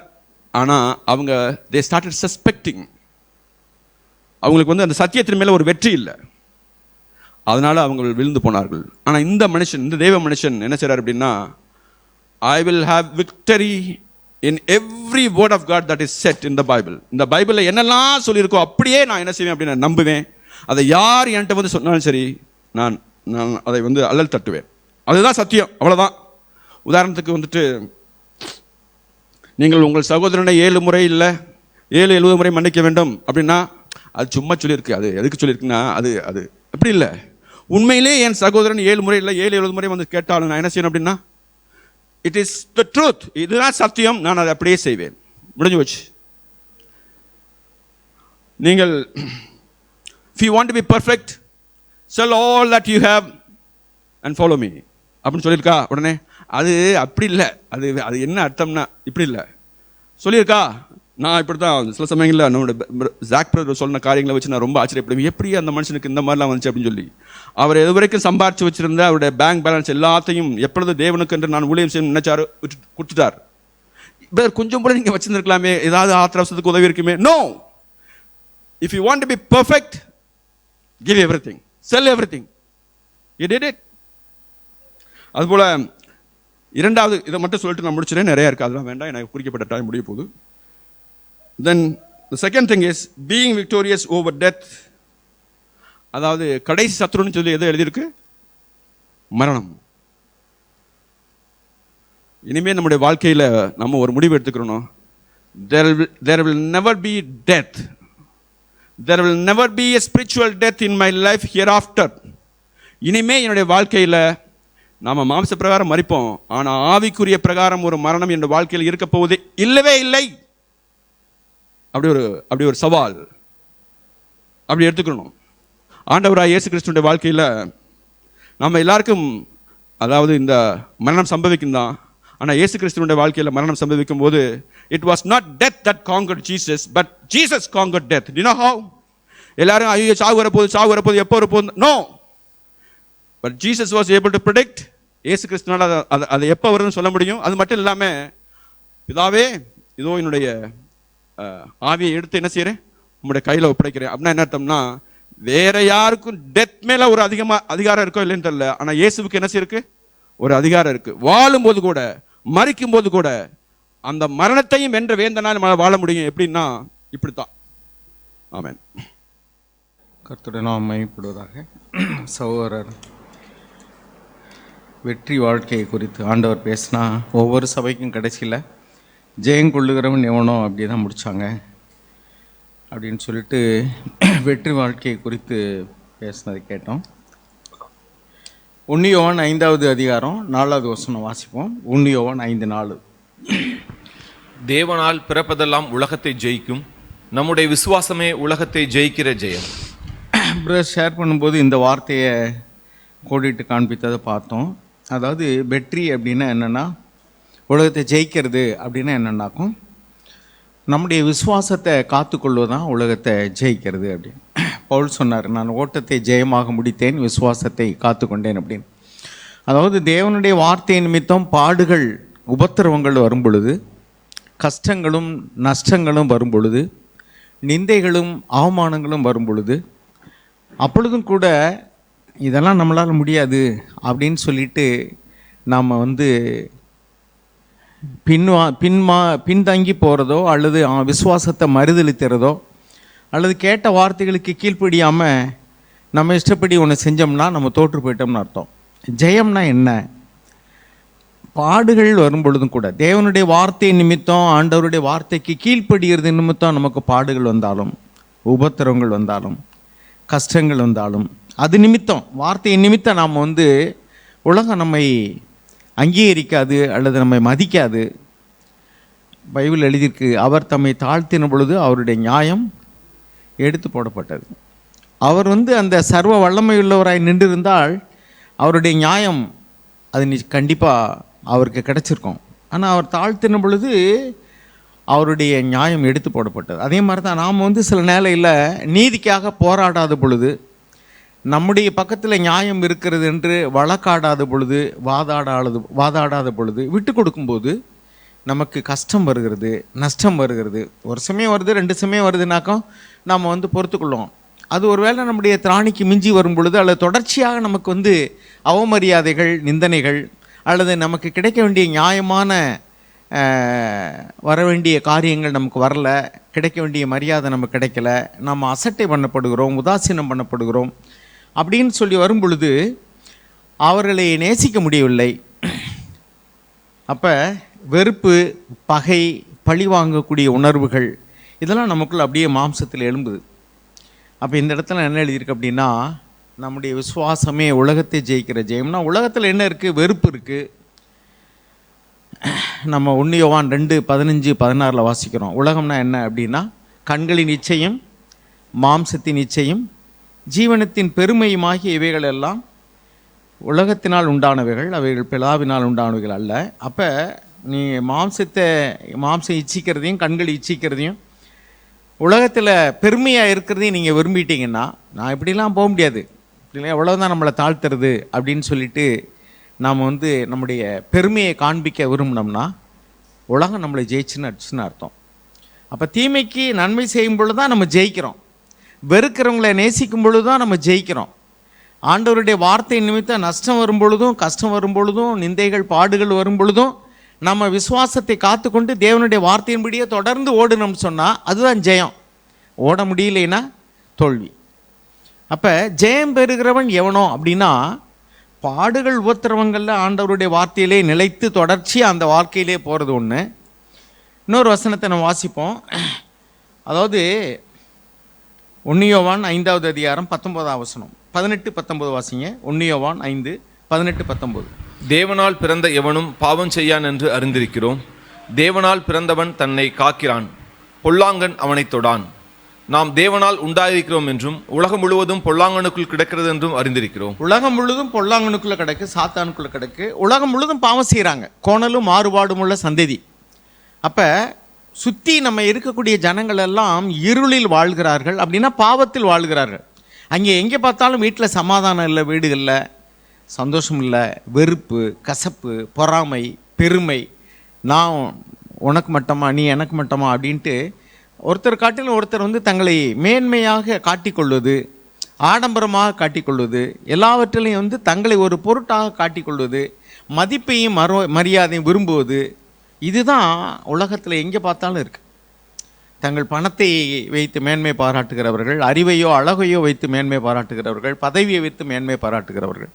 ஆனால் அவங்க தே ஸ்டார்டட் சஸ்பெக்டிங். அவங்களுக்கு வந்து அந்த சத்தியத்தின் மேலே ஒரு வெற்றி இல்லை, அதனால அவங்க விழுந்து போனார்கள். ஆனால் இந்த மனுஷன், இந்த தேவ மனுஷன் என்ன செய்றார் அப்படின்னா, I will have victory in every word of God that is set in the Bible. இந்த பைபிளில் என்னெல்லாம் சொல்லியிருக்கோ அப்படியே நான் என்ன செய்வேன் அப்படின்னு நம்புவேன். அதை யார் என்கிட்ட வந்து சொன்னாலும் சரி, நான் அதை வந்து அல்லல் தட்டுவேன். அதுதான் சத்தியம், அவ்வளோதான். உதாரணத்துக்கு வந்துட்டு, நீங்கள் உங்கள் சகோதரனை 7 முறை இல்லை 70 முறை மன்னிக்க வேண்டும் அப்படின்னா அது சும்மா சொல்லியிருக்கு. அது எதுக்கு சொல்லியிருக்குன்னா, அது அது எப்படி இல்லை, உண்மையிலே என் சகோதரன் 7 முறை இல்லை 70 முறை வந்து கேட்டாலும் நான் என்ன செய்யணும் அப்படின்னா, இட் இஸ் த ட்ரூத், இதுதான் சத்தியம், நான் அதை அப்படியே செய்வேன், முடிஞ்சு போச்சு. நீங்கள் if you want to be perfect, sell all that you have and follow me அப்படின்னு சொல்லியிருக்கா உடனே, அது அப்படி இல்லை. அது அது என்ன அர்த்தம்னா, இப்படி இல்லை சொல்லியிருக்கா. நான் இப்படி தான் சில சமயங்களில் நம்மளோட ஜாக் பிரதர் சொன்ன காரியங்களை வச்சு நான் ரொம்ப ஆச்சரியப்படுவேன். எப்படி அந்த மனுஷனுக்கு இந்த மாதிரிலாம் வந்துச்சு அப்படின்னு சொல்லி. அவர் எது வரைக்கும் சம்பாரிச்சு வச்சிருந்த அவருடைய பேங்க் பேலன்ஸ் எல்லாத்தையும் எப்பொழுது தேவனுக்கு என்று நான் ஊழியம் செய்ய நினைச்சாரு கொடுத்துட்டார். பிரதர் கொஞ்சம் கூட நீங்கள் வச்சிருந்துருக்கலாமே, ஏதாவது ஆத்திரவசத்துக்கு உதவி இருக்குமே. No, if you want to be perfect, give everything, sell everything. You did it. அதுபோல இரண்டாவது, இதை மட்டும் சொல்லிட்டு நான் முடிச்சுறேன், நிறைய இருக்கு, அதெல்லாம் வேண்டாம், எனக்கு குறிக்கப்பட்ட டைம் முடிய போகுது. Then the second thing is being victorious over death. அதாவது கடைசி சத்ருன்னு சொல்லி எது எழுதியிருக்கு, மரணம். இனிமேல் நம்முடைய வாழ்க்கையில் நம்ம ஒரு முடிவு எடுத்துக்கிறோம். There will never be death. There will never be a spiritual death in my life hereafter. இனிமே என்னுடைய வாழ்க்கையில் நாம் மாம்ச பிரகாரம் மரிப்போம், ஆனால் ஆவிக்குரிய பிரகாரம் ஒரு மரணம் என்னுடைய வாழ்க்கையில் இருக்க போவதே இல்லவே இல்லை. அப்படி ஒரு சவால் அப்படி எடுத்துக்கணும். ஆண்டவராக இயேசு கிறிஸ்துவினுடைய வாழ்க்கையில் நம்ம எல்லாருக்கும், அதாவது இந்த மரணம் சம்பவிக்கும் தான், ஆனால் இயேசு கிறிஸ்துவினுடைய வாழ்க்கையில் மரணம் சம்பவிக்கும் போது, it was not death that conquered Jesus, but Jesus conquered death. Do you know how? எல்லாரும் ஐயோ சாவு வரப்போகுது எப்போ வரப்போகுது, no, but Jesus was able to predict. இயேசு கிறிஸ்துனால அது எப்போ வருதுன்னு சொல்ல முடியும். அது மட்டும் இல்லாமல், பிதாவே இதோ என்னுடைய ஆவியை எடுத்து என்ன செய்கிறேன், உங்களுடைய கையில் ஒப்படைக்கிறேன் அப்படின்னா என்ன அர்த்தம்னா, வேற யாருக்கும் டெத் மேலே ஒரு அதிகாரம் இருக்கோ இல்லைன்னு தெரியல, ஆனால் இயேசுவுக்கு என்ன செய்யிருக்கு, ஒரு அதிகாரம் இருக்கு. வாழும்போது கூட மரிக்கும் போது கூட அந்த மரணத்தையும் வென்ற வேந்தனால் நம்மளால் வாழ முடியும். எப்படின்னா இப்படித்தான். ஆமென். கர்த்தருடைய நாமம் மகிமைப்படுவதாக. சகோதரர், வெற்றி வாழ்க்கையை குறித்து ஆண்டவர் பேசினா, ஒவ்வொரு சபைக்கும் கடைசியில் ஜெயங்கொள்ளுகிறவன் எவனோ அப்படி தான் முடித்தாங்க அப்படின்னு சொல்லிட்டு வெற்றி வாழ்க்கையை குறித்து பேசினதை கேட்டோம். 1 யோவான் 5வது அதிகாரம் 4வது வசனம் வாசிப்போம். 1 யோவான் 5:4. தேவனால் பிறப்பதெல்லாம் உலகத்தை ஜெயிக்கும், நம்முடைய விசுவாசமே உலகத்தை ஜெயிக்கிற ஜெயம். பிரதர் ஷேர் பண்ணும்போது இந்த வார்த்தையை கோடிட்டு காண்பித்ததை பார்த்தோம். அதாவது வெற்றி அப்படின்னா என்னென்னா, உலகத்தை ஜெயிக்கிறது அப்படின்னா என்னென்னாக்கும், நம்முடைய விசுவாசத்தை காத்துக்கொள்வதுதான் உலகத்தை ஜெயிக்கிறது அப்படின்னு பவுல் சொன்னார். நான் ஓட்டத்தை ஜெயமாக முடித்தேன், விசுவாசத்தை காத்துக்கொண்டேன் அப்படின்னு. அதாவது தேவனுடைய வார்த்தை நிமித்தம் பாடுகள் உபத்திரவங்கள் வரும் பொழுது, கஷ்டங்களும் நஷ்டங்களும் வரும் பொழுது, நிந்தைகளும் அவமானங்களும் வரும் பொழுது, அப்பொழுதும் கூட இதெல்லாம் நம்மளால் முடியாது அப்படின்னு சொல்லிட்டு நாம் பின்தங்கி போகிறதோ அல்லது விசுவாசத்தை மறுதளிக்கிறதோ அல்லது கேட்ட வார்த்தைகளுக்கு கீழ்ப்படியாமல் நம்ம இஷ்டப்படி ஒன்று செஞ்சோம்னா நம்ம தோற்று போயிட்டோம்னு அர்த்தம். ஜெயம்னா என்ன? பாடுகள் வரும் பொழுதும் கூட தேவனுடைய வார்த்தை நிமித்தம், ஆண்டவருடைய வார்த்தைக்கு கீழ்ப்படுகிறது நிமித்தம் நமக்கு பாடுகள் வந்தாலும், உபத்திரவங்கள் வந்தாலும், கஷ்டங்கள் வந்தாலும், அது நிமித்தம், வார்த்தை நிமித்தம் நாம் உலகம் நம்மை அங்கீகரிக்காது அல்லது நம்மை மதிக்காது. பைபிள் எழுதியிருக்கு, அவர் தம்மை தாழ்த்தின பொழுது அவருடைய நியாயம் எடுத்து போடப்பட்டது. அவர் அந்த சர்வ வல்லமை உள்ளவராய் நின்றிருந்தால் அவருடைய நியாயம் அது கண்டிப்பாக அவருக்கு கிடைச்சிருக்கும். ஆனால் அவர் தாழ்த்தின பொழுது அவருடைய நியாயம் எடுத்து போடப்பட்டது. அதே மாதிரி தான் நாம் சில நேரையில் நீதிக்காக போராடாத பொழுது, நம்முடைய பக்கத்தில் நியாயம் இருக்கிறது என்று வழக்காடாத பொழுது, வாதாடாத பொழுது, விட்டு கொடுக்கும்போது நமக்கு கஷ்டம் வருகிறது, நஷ்டம் வருகிறது. ஒரு சமயம் வருது, 2 சமயம் வருதுனாக்கா நாம் பொறுத்துக்கொள்ளுவோம். அது ஒருவேளை நம்முடைய திராணிக்கு மிஞ்சி வரும் பொழுது, அல்லது தொடர்ச்சியாக நமக்கு அவமரியாதைகள், நிந்தனைகள், அல்லது நமக்கு கிடைக்க வேண்டிய நியாயமான வர வேண்டிய காரியங்கள் நமக்கு வரல, கிடைக்க வேண்டிய மரியாதை நமக்கு கிடைக்கல, நம்ம அசட்டை பண்ணப்படுகிறோம், உதாசீனம் பண்ணப்படுகிறோம் அப்படின்னு சொல்லி வரும் பொழுது அவர்களை நேசிக்க முடியவில்லை. அப்போ வெறுப்பு, பகை, பழி வாங்கக்கூடிய உணர்வுகள் இதெல்லாம் நமக்குள்ள அப்படியே மாம்சத்தில் எழும்புது. அப்போ இந்த இடத்துல என்ன எழுதியிருக்கு அப்படின்னா, நம்முடைய விசுவாசமே உலகத்தை ஜெயிக்கிற ஜெயம்னா, உலகத்தில் என்ன இருக்குது? வெறுப்பு இருக்குது. நம்ம 1 யோவான் 2:15-16 வாசிக்கிறோம். உலகம்னா என்ன அப்படின்னா, கண்களின் இச்சையும், மாம்சத்தின் இச்சையும், ஜீவனத்தின் பெருமையுமாகிய இவைகள் எல்லாம் உலகத்தினால் உண்டானவைகள், அவைகள் பிதாவினால் உண்டானவைகள் அல்ல. அப்போ நீ மாம்சம் இச்சிக்கிறதையும், கண்கள் இச்சிக்கிறதையும், உலகத்தில் பெருமையாக இருக்கிறதையும் நீங்கள் விரும்பிட்டீங்கன்னா, நான் இப்படிலாம் போக முடியாது, இல்லை எவ்வளோதான் நம்மளை தாழ்த்துறது அப்படின்னு சொல்லிட்டு நாம் நம்முடைய பெருமையை காண்பிக்க விரும்பினோம்னா உலகம் நம்மளை ஜெயிச்சுன்னு அர்த்தம். அப்போ தீமைக்கு நன்மை செய்யும் பொழுது தான் நம்ம ஜெயிக்கிறோம். வெறுக்கிறவங்களை நேசிக்கும் பொழுது தான் நம்ம ஜெயிக்கிறோம். ஆண்டவருடைய வார்த்தை நிமித்தம் நஷ்டம் வரும் பொழுதும், கஷ்டம் வரும் பொழுதும், நிந்தைகள், பாடுகள் வரும் பொழுதும் நம்ம விசுவாசத்தை காத்துக்கொண்டு தேவனுடைய வார்த்தையின்படியே தொடர்ந்து ஓடணும்னு சொன்னால் அதுதான் ஜெயம். ஓட முடியலைன்னா தோல்வி. அப்போ ஜெயம் பெறுகிறவன் எவனோ அப்படின்னா, பாடுகள், உபத்திரவங்களில் ஆண்டவருடைய வார்த்தையிலே நிலைத்து தொடர்ச்சியாக அந்த வாழ்க்கையிலே போகிறது ஒன்று. இன்னொரு வசனத்தை நம்ம வாசிப்போம். அதாவது 1 யோவான் 5வது அதிகாரம் 19வது வசனம், 18-19 வாசிங்க. 1 யோவான் 5:18-19. தேவனால் பிறந்த எவனும் பாவம் செய்யான் என்று அறிந்திருக்கிறோம். தேவனால் பிறந்தவன் தன்னை காக்கிறான், பொல்லாங்கன் அவனை தொடான். நாம் தேவனால் உண்டாயிருக்கிறோம் என்றும் உலகம் முழுவதும் பொல்லாங்கனுக்குள் கிடக்கிறது என்றும் அறிந்திருக்கிறோம். உலகம் முழுவதும் பொல்லாங்கனுக்குள்ள கிடக்கு, சாத்தானுக்குள்ள கிடக்கு. உலகம் முழுவதும் பாவம் செய்கிறாங்க, கோணலும் மாறுபாடும் உள்ள சந்ததி. அப்போ சுற்றி நம்ம இருக்கக்கூடிய ஜனங்கள் எல்லாம் இருளில் வாழ்கிறார்கள், அப்படின்னா பாவத்தில் வாழ்கிறார்கள். அங்கே எங்கே பார்த்தாலும் வீட்டில் சமாதானம் இல்லை, வீடுகளில் சந்தோஷம் இல்லை, வெறுப்பு, கசப்பு, பொறாமை, பெருமை, நான் உனக்கு மட்டமா, நீ எனக்கு மட்டமா அப்படின்ட்டு ஒருத்தர் காட்டிலும் ஒருத்தர் தங்களை மேன்மையாக காட்டிக்கொள்வது, ஆடம்பரமாக காட்டிக்கொள்வது, எல்லாவற்றிலையும் தங்களை ஒரு பொருட்டாக காட்டிக்கொள்வது, மதிப்பையும் மரியாதையும் விரும்புவது, இதுதான் உலகத்தில் எங்கே பார்த்தாலும் இருக்குது. தங்கள் பணத்தை வைத்து மேன்மை பாராட்டுகிறவர்கள், அறிவையோ அழகையோ வைத்து மேன்மை பாராட்டுகிறவர்கள், பதவியை வைத்து மேன்மை பாராட்டுகிறவர்கள்,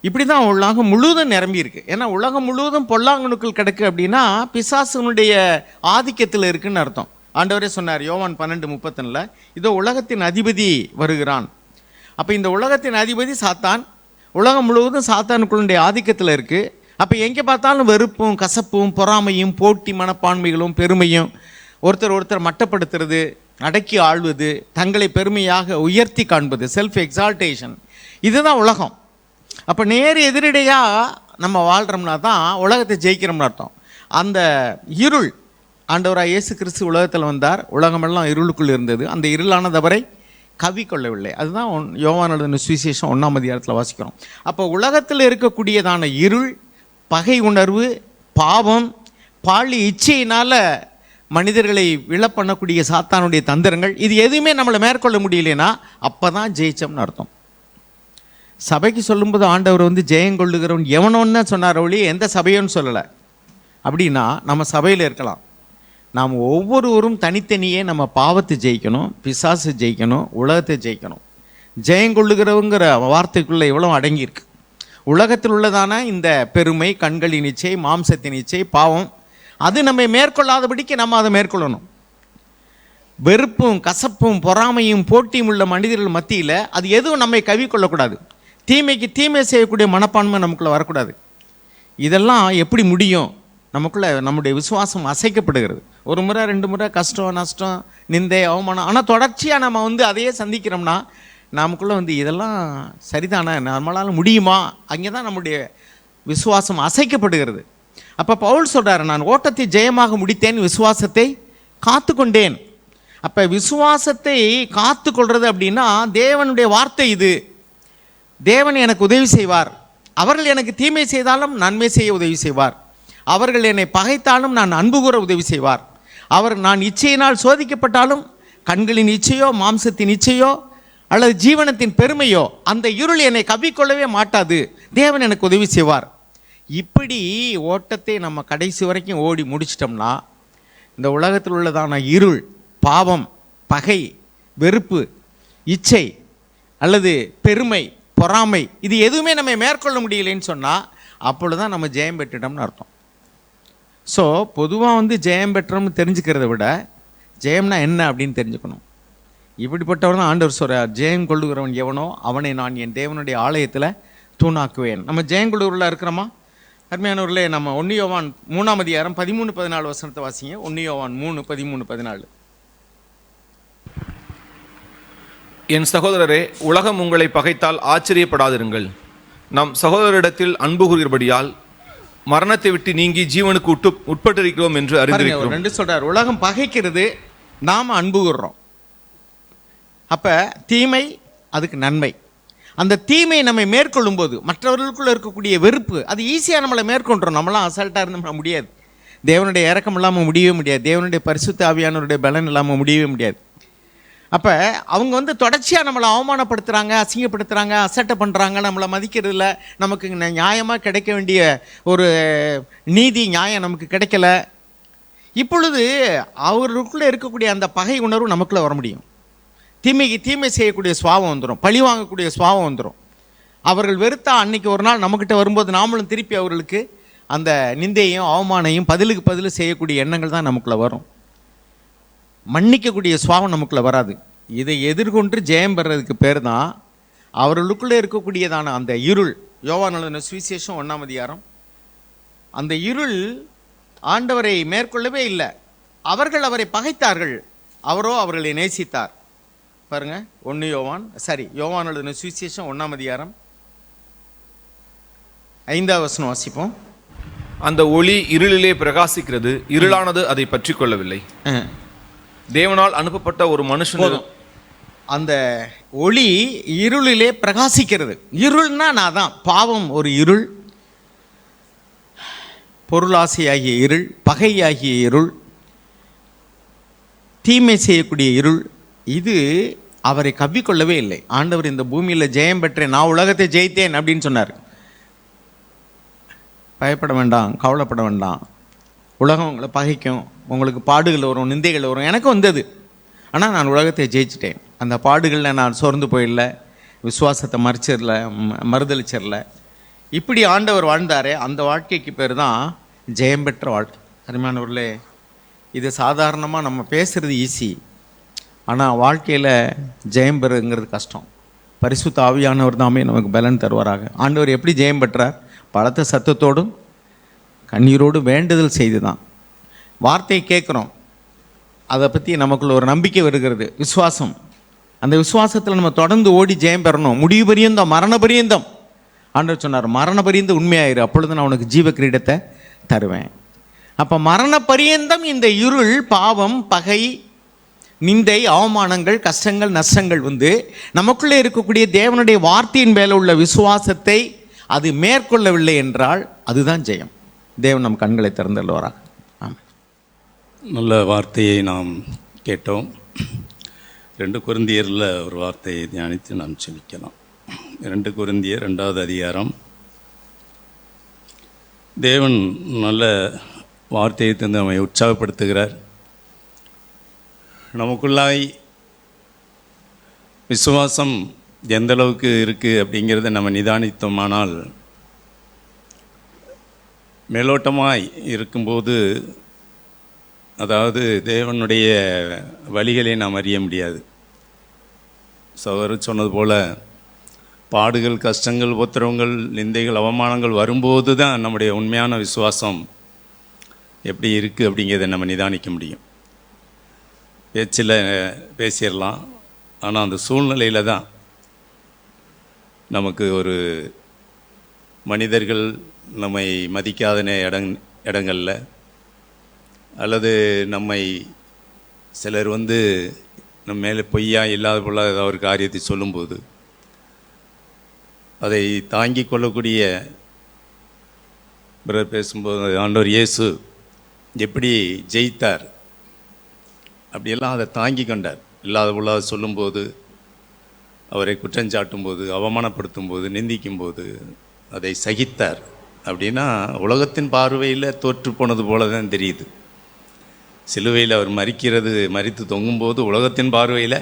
இப்படி தான் உலகம் முழுவதும் நிரம்பி இருக்கு. ஏன்னா உலகம் முழுவதும் பொல்லாங்கனுக்குள் கிடக்கு அப்படின்னா பிசாசுனுடைய ஆதிக்கத்தில் இருக்குன்னு அர்த்தம். ஆண்டவரே சொன்னார் யோவான் 12:31, இதோ உலகத்தின் அதிபதி வருகிறான். அப்போ இந்த உலகத்தின் அதிபதி சாத்தான், உலகம் முழுவதும் சாத்தானுக்குள்ளுடைய ஆதிக்கத்தில் இருக்குது. அப்போ எங்கே பார்த்தாலும் வெறுப்பும், கசப்பும், பொறாமையும், போட்டி மனப்பான்மைகளும், பெருமையும், ஒருத்தர் மட்டப்படுத்துறது, அடக்கி ஆள்வது, தங்களை பெருமையாக உயர்த்தி காண்பது, செல்ஃப் எக்ஸால்டேஷன், இதுதான் உலகம். அப்போ நேர் எதிரடையாக நம்ம வாழ்கிறோம்னா தான் உலகத்தை ஜெயிக்கிறோம்னு அர்த்தம். அந்த இருள், ஆண்டவராக இயேசு கிறிஸ்து உலகத்தில் வந்தார், உலகமெல்லாம் இருளுக்குள் இருந்தது, அந்த இருளானது அவரை கவிக்கொள்ளவில்லை. அதுதான் யோவான் எழுதின சுவிசேஷம் 1ஆம் அதிகாரத்தில் வாசிக்கிறோம். அப்போ உலகத்தில் இருக்கக்கூடியதான இருள், பகை உணர்வு, பாவம், பாழி இச்சையினால் மனிதர்களை விழப்பண்ணக்கூடிய சாத்தானுடைய தந்திரங்கள், இது எதுவுமே நம்மளை மேற்கொள்ள முடியலைன்னா அப்போ தான் ஜெயிச்சோம்னு அர்த்தம். சபைக்கு சொல்லும்போது ஆண்டவர் ஜெயம் கொள்ளுகிறவன் எவனோன்னு சொன்னார் ஒளி, எந்த சபையோன்னு சொல்லலை. அப்படின்னா நம்ம சபையில் இருக்கலாம், நாம் ஒவ்வொருவரும் தனித்தனியே நம்ம பாவத்தை ஜெயிக்கணும், பிசாசு ஜெயிக்கணும், உலகத்தை ஜெயிக்கணும். ஜெயம் கொள்ளுகிறவங்கிற வார்த்தைக்குள்ளே எவ்வளோ அடங்கியிருக்கு. உலகத்தில் உள்ளதான இந்த பெருமை, கண்களின் இச்சை, மாம்சத்தின் இச்சை, பாவம், அது நம்மை மேற்கொள்ளாதபடிக்கு நம்ம அதை மேற்கொள்ளணும். வெறுப்பும் கசப்பும் பொறாமையும் போட்டியும் உள்ள மனிதர்கள் மத்தியில் அது எதுவும் நம்மை கவிக்கொள்ளக்கூடாது. தீமைக்கு தீமை செய்யக்கூடிய மனப்பான்மை நமக்குள்ளே வரக்கூடாது. இதெல்லாம் எப்படி முடியும்? நமக்குள்ளே நம்முடைய விசுவாசம் அசைக்கப்படுகிறது. ஒரு முறை 2 முறை கஷ்டம், நஷ்டம், நிந்தை, அவமானம், ஆனால் தொடர்ச்சியாக நம்ம அதையே சந்திக்கிறோம்னா நமக்குள்ளே இதெல்லாம் சரிதானே, நம்மளால் முடியுமா? அங்கே தான் நம்முடைய விசுவாசம் அசைக்கப்படுகிறது. அப்போ பவுல் சொல்கிறார், நான் ஓட்டத்தை ஜெயமாக முடித்தேன், விசுவாசத்தை காத்து கொண்டேன். அப்போ விசுவாசத்தை காத்து கொள்வது அப்படின்னா தேவனுடைய வார்த்தை இது. தேவன் எனக்கு உதவி செய்வார். அவர்கள் எனக்கு தீமை செய்தாலும் நன்மை செய்ய உதவி செய்வார். அவர்கள் என்னை பகைத்தாலும் நான் அன்பு கூற உதவி செய்வார். நான் இச்சையினால் சோதிக்கப்பட்டாலும் கண்களின் இச்சையோ மாம்சத்தின் இச்சையோ அல்லது ஜீவனத்தின் பெருமையோ அந்த இருள் என்னை கவ்விக்கொள்ளவே மாட்டாது. தேவன் எனக்கு உதவி செய்வார். இப்படி ஓட்டத்தை நம்ம கடைசி வரைக்கும் ஓடி முடிச்சிட்டோம்னா இந்த உலகத்தில் உள்ளதான இருள், பாவம், பகை, வெறுப்பு, இச்சை அல்லது பெருமை, பொறாமை, இது எதுவுமே நம்ம மேற்கொள்ள முடியலைன்னு சொன்னால் அப்பொழுது தான் நம்ம ஜெயம் பெற்றுட்டோம்னு அர்த்தம். ஸோ பொதுவாக ஜெயம் பெற்றோம்னு தெரிஞ்சுக்கிறத விட ஜெயம்னா என்ன அப்படின்னு தெரிஞ்சுக்கணும். இப்படிப்பட்டவர் தான் ஆண்டவர் சொல்கிறார், ஜெயம் கொள்ளுகிறவன் எவனோ அவனை நான் என் தேவனுடைய ஆலயத்தில் தூணாக்குவேன். நம்ம ஜெயம் கொள்ளுகிறவர்களாக இருக்கிறோமா? அருமையானவர்களே, நம்ம 1 யோவான் 3ஆம் அதிகாரம் 13-14 வசனத்தை வாசிங்க. 1 யோவான் 3:13-14. என் சகோதரரே, உலகம் உங்களை பகைத்தால் ஆச்சரியப்படாதிருங்கள். நம் சகோதரரிடத்தில் அன்பு கூறுகிறபடியால் மரணத்தை விட்டு நீங்கி ஜீவனுக்கு உட்பட்டிருக்கிறோம் என்று அறிந்திருக்கிறோம். 2 சொல்றார், உலகம் பகைக்கிறது, நாம் அன்பு கூறுறோம். அப்ப தீமை அதுக்கு நன்மை. அந்த தீமை நம்மை மேற்கொள்ளும் போது மற்றவர்களுக்குள்ள இருக்கக்கூடிய வெறுப்பு அது ஈஸியாக நம்மளை மேற்கொண்டுறோம். நம்மளாம் அசால்ட்டாக இருந்தோம்னா முடியாது. தேவனுடைய இறக்கம் இல்லாமல் முடியவே முடியாது. தேவனுடைய பரிசுத்த ஆவியானவருடைய பலன் இல்லாமல் முடியவே முடியாது. அப்போ அவங்க தொடர்ச்சியாக நம்மளை அவமானப்படுத்துகிறாங்க, அசிங்கப்படுத்துகிறாங்க, அசட்டை பண்ணுறாங்க, நம்மளை மதிக்கிறதில்ல, நமக்கு நியாயமாக கிடைக்க வேண்டிய ஒரு நீதி நியாயம் நமக்கு கிடைக்கல. இப்பொழுது அவர்களுக்குள்ளே இருக்கக்கூடிய அந்த பகை உணர்வு நமக்குள்ளே வர முடியும். தீமைக்கு தீமை செய்யக்கூடிய சுபாவம் வந்துடும், பழி வாங்கக்கூடிய சுபாவம் வந்துடும். அவர்கள் வெறுத்தா அன்னைக்கு ஒரு நாள் நம்மக்கிட்ட வரும்போது நாமளும் திருப்பி அவர்களுக்கு அந்த நிந்தையும் அவமானையும் பதிலுக்கு பதில் செய்யக்கூடிய எண்ணங்கள் தான் நமக்குள்ளே வரும். மன்னிக்கக்கூடிய சுபாவம் நமக்குள்ளே வராது. இதை எதிர்கொண்டு ஜெயம் பெறதுக்கு பேர் தான் அவர்களுக்குள்ளே இருக்கக்கூடியதான அந்த இருள். யோவான் எழுதின சுவிசேஷம் 1ஆம் அதிகாரம். அந்த இருள் ஆண்டவரை மேற்கொள்ளவே இல்லை. அவர்கள் அவரை பகைத்தார்கள், அவரோ அவர்களை நேசித்தார். பாருங்க, யோவான் எழுதின சுவிசேஷம் 1ஆம் அதிகாரம் 5ஆம் வசனம் வாசிப்போம். அந்த ஒளி இருளிலே பிரகாசிக்கிறது, இருளானது அதை பற்றி கொள்ளவில்லை. தேவனால் அனுப்பப்பட்ட ஒரு மனுஷன். அந்த ஒளி இருளிலே பிரகாசிக்கிறது. இருள்னா நான் தான், பாவம் ஒரு இருள், பொருளாசையாகிய இருள், பகையாகிய இருள், தீமை செய்யக்கூடிய இருள், இது அவரை கவ்விக்கொள்ளவே இல்லை. ஆண்டவர் இந்த பூமியில் ஜெயம் பெற்றேன், நான் உலகத்தை ஜெயித்தேன் அப்படின்னு சொன்னார். பயப்பட வேண்டாம், கவலைப்பட வேண்டாம். உலகம் உங்களை பகைக்கும், உங்களுக்கு பாடுகள் வரும், நிந்தைகள் வரும். எனக்கு வந்தது, ஆனால் நான் உலகத்தை ஜெயிச்சிட்டேன். அந்த பாடுகளில் நான் சோர்ந்து போயிடல, விசுவாசத்தை மறுதளிச்சிடல. இப்படி ஆண்டவர் வாழ்ந்தாரே, அந்த வாழ்க்கைக்கு பேர் தான் ஜெயம் பெற்ற வாழ்க்கை. அருமையானவர்களே, இது சாதாரணமாக நம்ம பேசுகிறது ஈஸி, ஆனால் வாழ்க்கையில் ஜெயம் பெறுங்கிறது கஷ்டம். பரிசுத்த ஆவியானவர் தாமே நமக்கு பலன் தருவாராக. ஆண்டவர் எப்படி ஜெயம் பெற்றார்? பலத்த சத்தத்தோடும் கண்ணீரோடு வேண்டுதல் செய்து தான். வார்த்தையை கேட்குறோம், அதை பற்றி நமக்குள்ள ஒரு நம்பிக்கை வருகிறது, விசுவாசம். அந்த விசுவாசத்தில் நம்ம தொடர்ந்து ஓடி ஜெயம் பெறணும். முடிவு பரியந்தம், மரண பரியந்தம். ஆண்டவர் சொன்னார், மரண பரியந்தம் உண்மையாயிரு, அப்பொழுது நான் உனக்கு ஜீவ கிரீடத்தை தருவேன். அப்போ மரண பரியந்தம் இந்த இருள், பாவம், பகை, நிந்தை, அவமானங்கள், கஷ்டங்கள், நஷ்டங்கள் நமக்குள்ளே இருக்கக்கூடிய தேவனுடைய வார்த்தையின் மேலே உள்ள விசுவாசத்தை அது மேற்கொள்ளவில்லை என்றால் அதுதான் ஜெயம். தேவன் நம் கண்களை திறந்தல்வாராக. நல்ல வார்த்தையை நாம் கேட்டோம். 2 கொரிந்தியரில் ஒரு வார்த்தையை தியானித்து நாம் செபிக்கலாம். 2 கொரிந்தியர் 2ஆவது அதிகாரம். தேவன் நல்ல வார்த்தையை தந்து நம்மை உற்சாகப்படுத்துகிறார். நமக்குள்ளாய் விசுவாசம் எந்த அளவுக்கு இருக்குது அப்படிங்கிறத நம்ம நிதானித்தோமானால் மேலோட்டமாய் இருக்கும்போது, அதாவது தேவனுடைய வழிகளை நாம் அறிய முடியாது. சகோதரர் சொன்னது போல் பாடுகள், கஷ்டங்கள், உபத்திரவங்கள், நிந்தைகள், அவமானங்கள் வரும்போது தான் நம்முடைய உண்மையான விசுவாசம் எப்படி இருக்குது அப்படிங்கிறத நம்ம நிதானிக்க முடியும். பேச்சில் பேசிடலாம், ஆனால் அந்த சூழ்நிலையில் தான் நமக்கு ஒரு மனிதர்கள் நம்மை மதிக்காத இடங்களில், அல்லது நம்மை சிலர் நம்ம மேலே பொய்யா இல்லாத போல ஏதாவது ஒரு காரியத்தை சொல்லும்போது அதை தாங்கிக் கொள்ளக்கூடிய பிரதர் பேசும்போது ஆண்டவர் இயேசு எப்படி ஜெயித்தார் அப்படியெல்லாம் அதை தாங்கி கொண்டார். இல்லாத பொல்லாத சொல்லும்போது, அவரை குற்றஞ்சாட்டும்போது, அவமானப்படுத்தும்போது, நிந்திக்கும்போது அதை சகித்தார். அப்படின்னா உலகத்தின் பார்வையில் தோற்று போனது போல தான் தெரியுது. சிலுவையில் அவர் மரித்து தொங்கும்போது உலகத்தின் பார்வையில்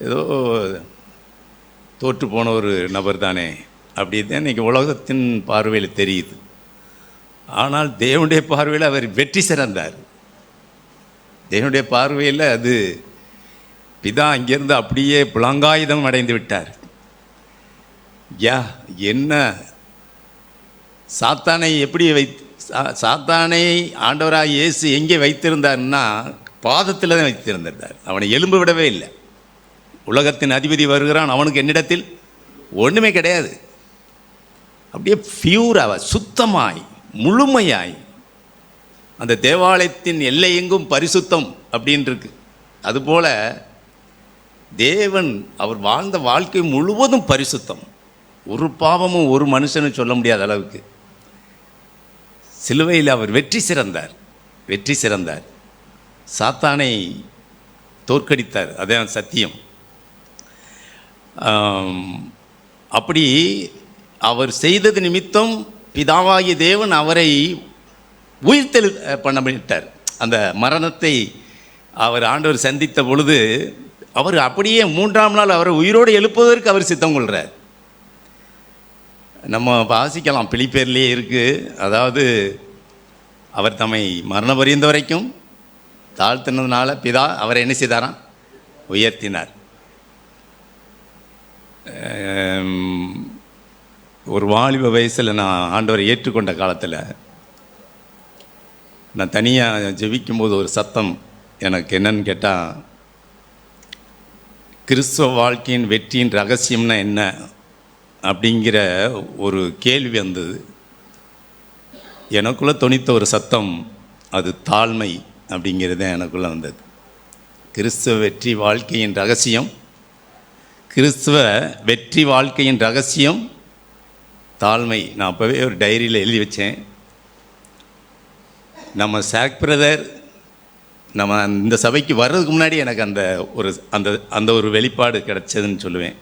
ஏதோ தோற்று போன ஒரு நபர் தானே அப்படி தான் இன்றைக்கி உலகத்தின் பார்வையில் தெரியுது. ஆனால் தேவனுடைய பார்வையில் அவர் வெற்றி சிறந்தார். தேவனுடைய பார்வையில் அது பிதா அங்கேருந்து அப்படியே புலங்காயுதம் அடைந்து விட்டார். என்ன சாத்தானை எப்படி சாத்தானை ஆண்டவராக இயேசு எங்கே வைத்திருந்தார்னா பாதத்தில் தான் வைத்திருந்தார். அவனை எலும்பு விடவே இல்லை. உலகத்தின் அதிபதி வருகிறான், அவனுக்கு என்னிடத்தில் ஒன்றுமே கிடையாது. அப்படியே பியூராக, சுத்தமாய், முழுமையாய், அந்த தேவாலயத்தின் எல்லை எங்கும் பரிசுத்தம் அப்படின்ருக்கு. அதுபோல் தேவன் அவர் வாழ்ந்த வாழ்க்கை முழுவதும் பரிசுத்தம். ஒரு பாவமும் ஒரு மனுஷனும் சொல்ல முடியாத அளவுக்கு சிலுவையில் அவர் வெற்றி சிறந்தார். சாத்தானை தோற்கடித்தார். அதான் சத்தியம். அப்படி அவர் செய்தது நிமித்தம் பிதாவாகிய தேவன் அவரை உயிர்த்தெழு பண்ணவிட்டார். அந்த மரணத்தை அவர் ஆண்டவர் சந்தித்த பொழுது அவர் அப்படியே 3ஆம் நாள் அவரை உயிரோடு எழுப்புவதற்கு அவர் சித்தம் கொள்கிறார். நம்ம வாசிக்கலாம், பிலிப்பியர்லேயே இருக்குது. அதாவது அவர் தம்மை மரண பரியந்த வரைக்கும் தாழ்த்தினதுனால பிதா அவரை என்ன செய்தாராம்? உயர்த்தினார். ஒரு வாலிப வயசில் நான் ஆண்டவரை ஏற்றுக்கொண்ட காலத்தில் நான் தனியாக ஜெபிக்கும்போது ஒரு சத்தம் எனக்கு என்னன்னு கேட்டால், கிறிஸ்துவ வாழ்க்கையின் வெற்றியின் ரகசியம்னா என்ன அப்படிங்கிற ஒரு கேள்வி வந்தது. எனக்குள்ளே தொனித்த ஒரு சத்தம், அது தாழ்மை அப்படிங்கிறது தான் எனக்குள்ளே வந்தது. கிறிஸ்துவ வெற்றி வாழ்க்கையின் ரகசியம் தாழ்மை. நான் அப்போவே ஒரு டைரியில் எழுதி வச்சேன். நம்ம சாக் பிரதர் நம்ம இந்த சபைக்கு வர்றதுக்கு முன்னாடி எனக்கு அந்த ஒரு வெளிப்பாடு கிடச்சதுன்னு சொல்லுவேன்.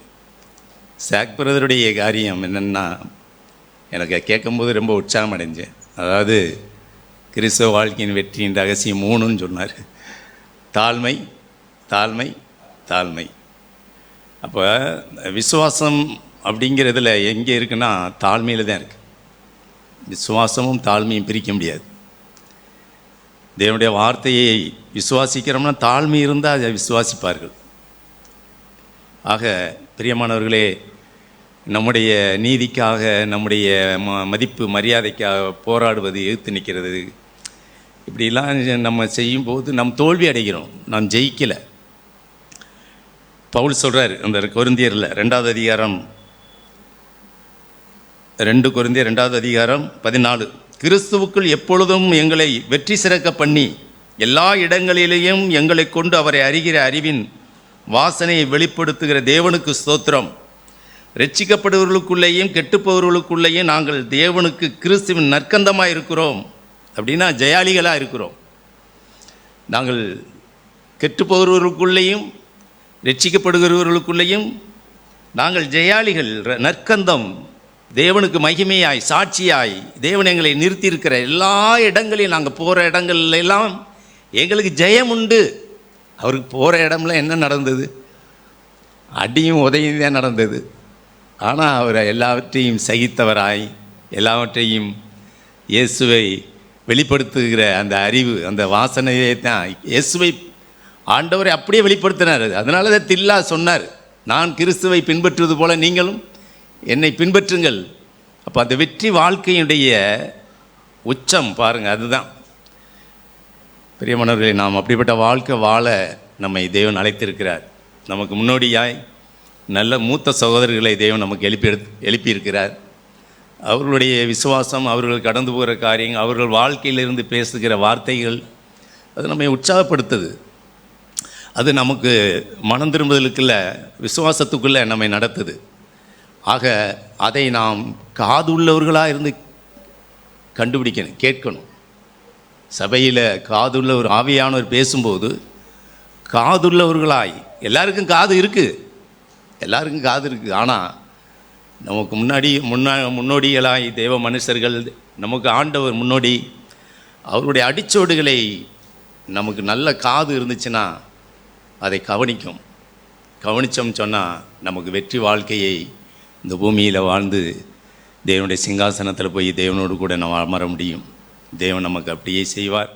சாக் பிரதருடைய காரியம் என்னென்னா, எனக்கு கேட்கும்போது ரொம்ப உற்சாகம் அடைஞ்சேன். அதாவது கிறிஸ்தவ வாழ்க்கையின் வெற்றியின் ரகசியம் 3ன்னு சொன்னார். தாழ்மை, தாழ்மை, தாழ்மை. அப்போ விசுவாசம் அப்படிங்கிறதுல எங்கே இருக்குன்னா தாழ்மையில் தான் இருக்குது. விசுவாசமும் தாழ்மையும் பிரிக்க முடியாது. தேவனுடைய வார்த்தையை விசுவாசிக்கிறோம்னா தாழ்மை இருந்தால் அதை விசுவாசிப்பார்கள். ஆக பிரியமானவர்களே, நம்முடைய நீதிக்காக, நம்முடைய மதிப்பு மரியாதைக்காக போராடுவது, எதிர்த்து நிற்கிறது, இப்படிலாம் நம்ம செய்யும்போது நம் தோல்வி அடைகிறோம், நாம் ஜெயிக்கலை. பவுல் சொல்கிறார் அந்த கொரிந்தியரில் 2வது அதிகாரம் 2 கொரிந்தியர் 2வது அதிகாரம் 14, கிறிஸ்துவுக்குள் எப்பொழுதும் எங்களை வெற்றி சிறக்க பண்ணி எல்லா இடங்களிலேயும் எங்களை கொண்டு அவரை அறிகிற அறிவின் வாசனையை வெளிப்படுத்துகிற தேவனுக்கு ஸ்தோத்திரம். ரட்சிக்கப்படுவர்களுக்குள்ளேயும் கெட்டுப்பவர்களுக்குள்ளேயும் நாங்கள் தேவனுக்கு கிறிஸ்துவின் நற்கந்தமாக இருக்கிறோம். அப்படின்னா ஜெயாளிகளாக இருக்கிறோம். நாங்கள் கெட்டுப்பவர்களுக்குள்ளேயும் ரட்சிக்கப்படுகிறவர்களுக்குள்ளேயும் நாங்கள் ஜெயாளிகள், நற்கந்தம், தேவனுக்கு மகிமையாய், சாட்சியாய் தேவன் எங்களை நிறுத்தியிருக்கிற எல்லா இடங்களையும், நாங்கள் போகிற இடங்கள்லாம் எங்களுக்கு ஜெயம் உண்டு. அவருக்கு போகிற இடம்லாம் என்ன நடந்தது? அடியும் உதவியும் தான் நடந்தது. ஆனால் அவர் எல்லாவற்றையும் சகித்தவராய், எல்லாவற்றையும் இயேசுவை வெளிப்படுத்துகிற அந்த அறிவு, அந்த வாசனையை தான் இயேசுவை ஆண்டவரை அப்படியே வெளிப்படுத்தினார். அதனால தான் தில்லா சொன்னார், நான் கிறிஸ்துவை பின்பற்றுவது போல நீங்களும் என்னை பின்பற்றுங்கள். அப்போ அந்த வெற்றி வாழ்க்கையுடைய உச்சம் பாருங்கள், அதுதான். பிரியமானவர்களே, நாம் அப்படிப்பட்ட வாழ்க்கை வாழ நம்மை தேவன் அழைத்திருக்கிறார். நமக்கு முன்னோடியாய் நல்ல மூத்த சகோதரர்களை தேவன் நமக்கு எழுப்பியிருக்கிறார். அவர்களுடைய விசுவாசம், அவர்கள் கடந்து போகிற காரியங்கள், அவர்கள் வாழ்க்கையிலிருந்து பேசுகிற வார்த்தைகள், அது நம்மை உற்சாகப்படுத்துது. அது நமக்கு மனம் திரும்புதலுக்குள்ள, விசுவாசத்துக்குள்ளே நம்மை நடத்துது. ஆக அதை நாம் காதுள்ளவர்களாக இருந்து கண்டுபிடிக்கணும், கேட்கணும். சபையில் காதுள்ள ஒரு ஆவியானவர் பேசும்போது காதுள்ளவர்களாய், எல்லாருக்கும் காது இருக்குது, எல்லாருக்கும் காது இருக்குது. ஆனால் நமக்கு முன்னோடிகளாய் தேவ மனுஷர்கள், நமக்கு ஆண்டவர் முன்னோடி, அவருடைய அடிச்சோடுகளை நமக்கு நல்ல காது இருந்துச்சுன்னா அதை கவனித்தோம் சொன்னால் நமக்கு வெற்றி வாழ்க்கையை இந்த பூமியில் வாழ்ந்து தேவனுடைய சிங்காசனத்தில் போய் தேவனோடு கூட நம்ம அமர முடியும். தேவன் நமக்கு அப்படியே செய்வார்.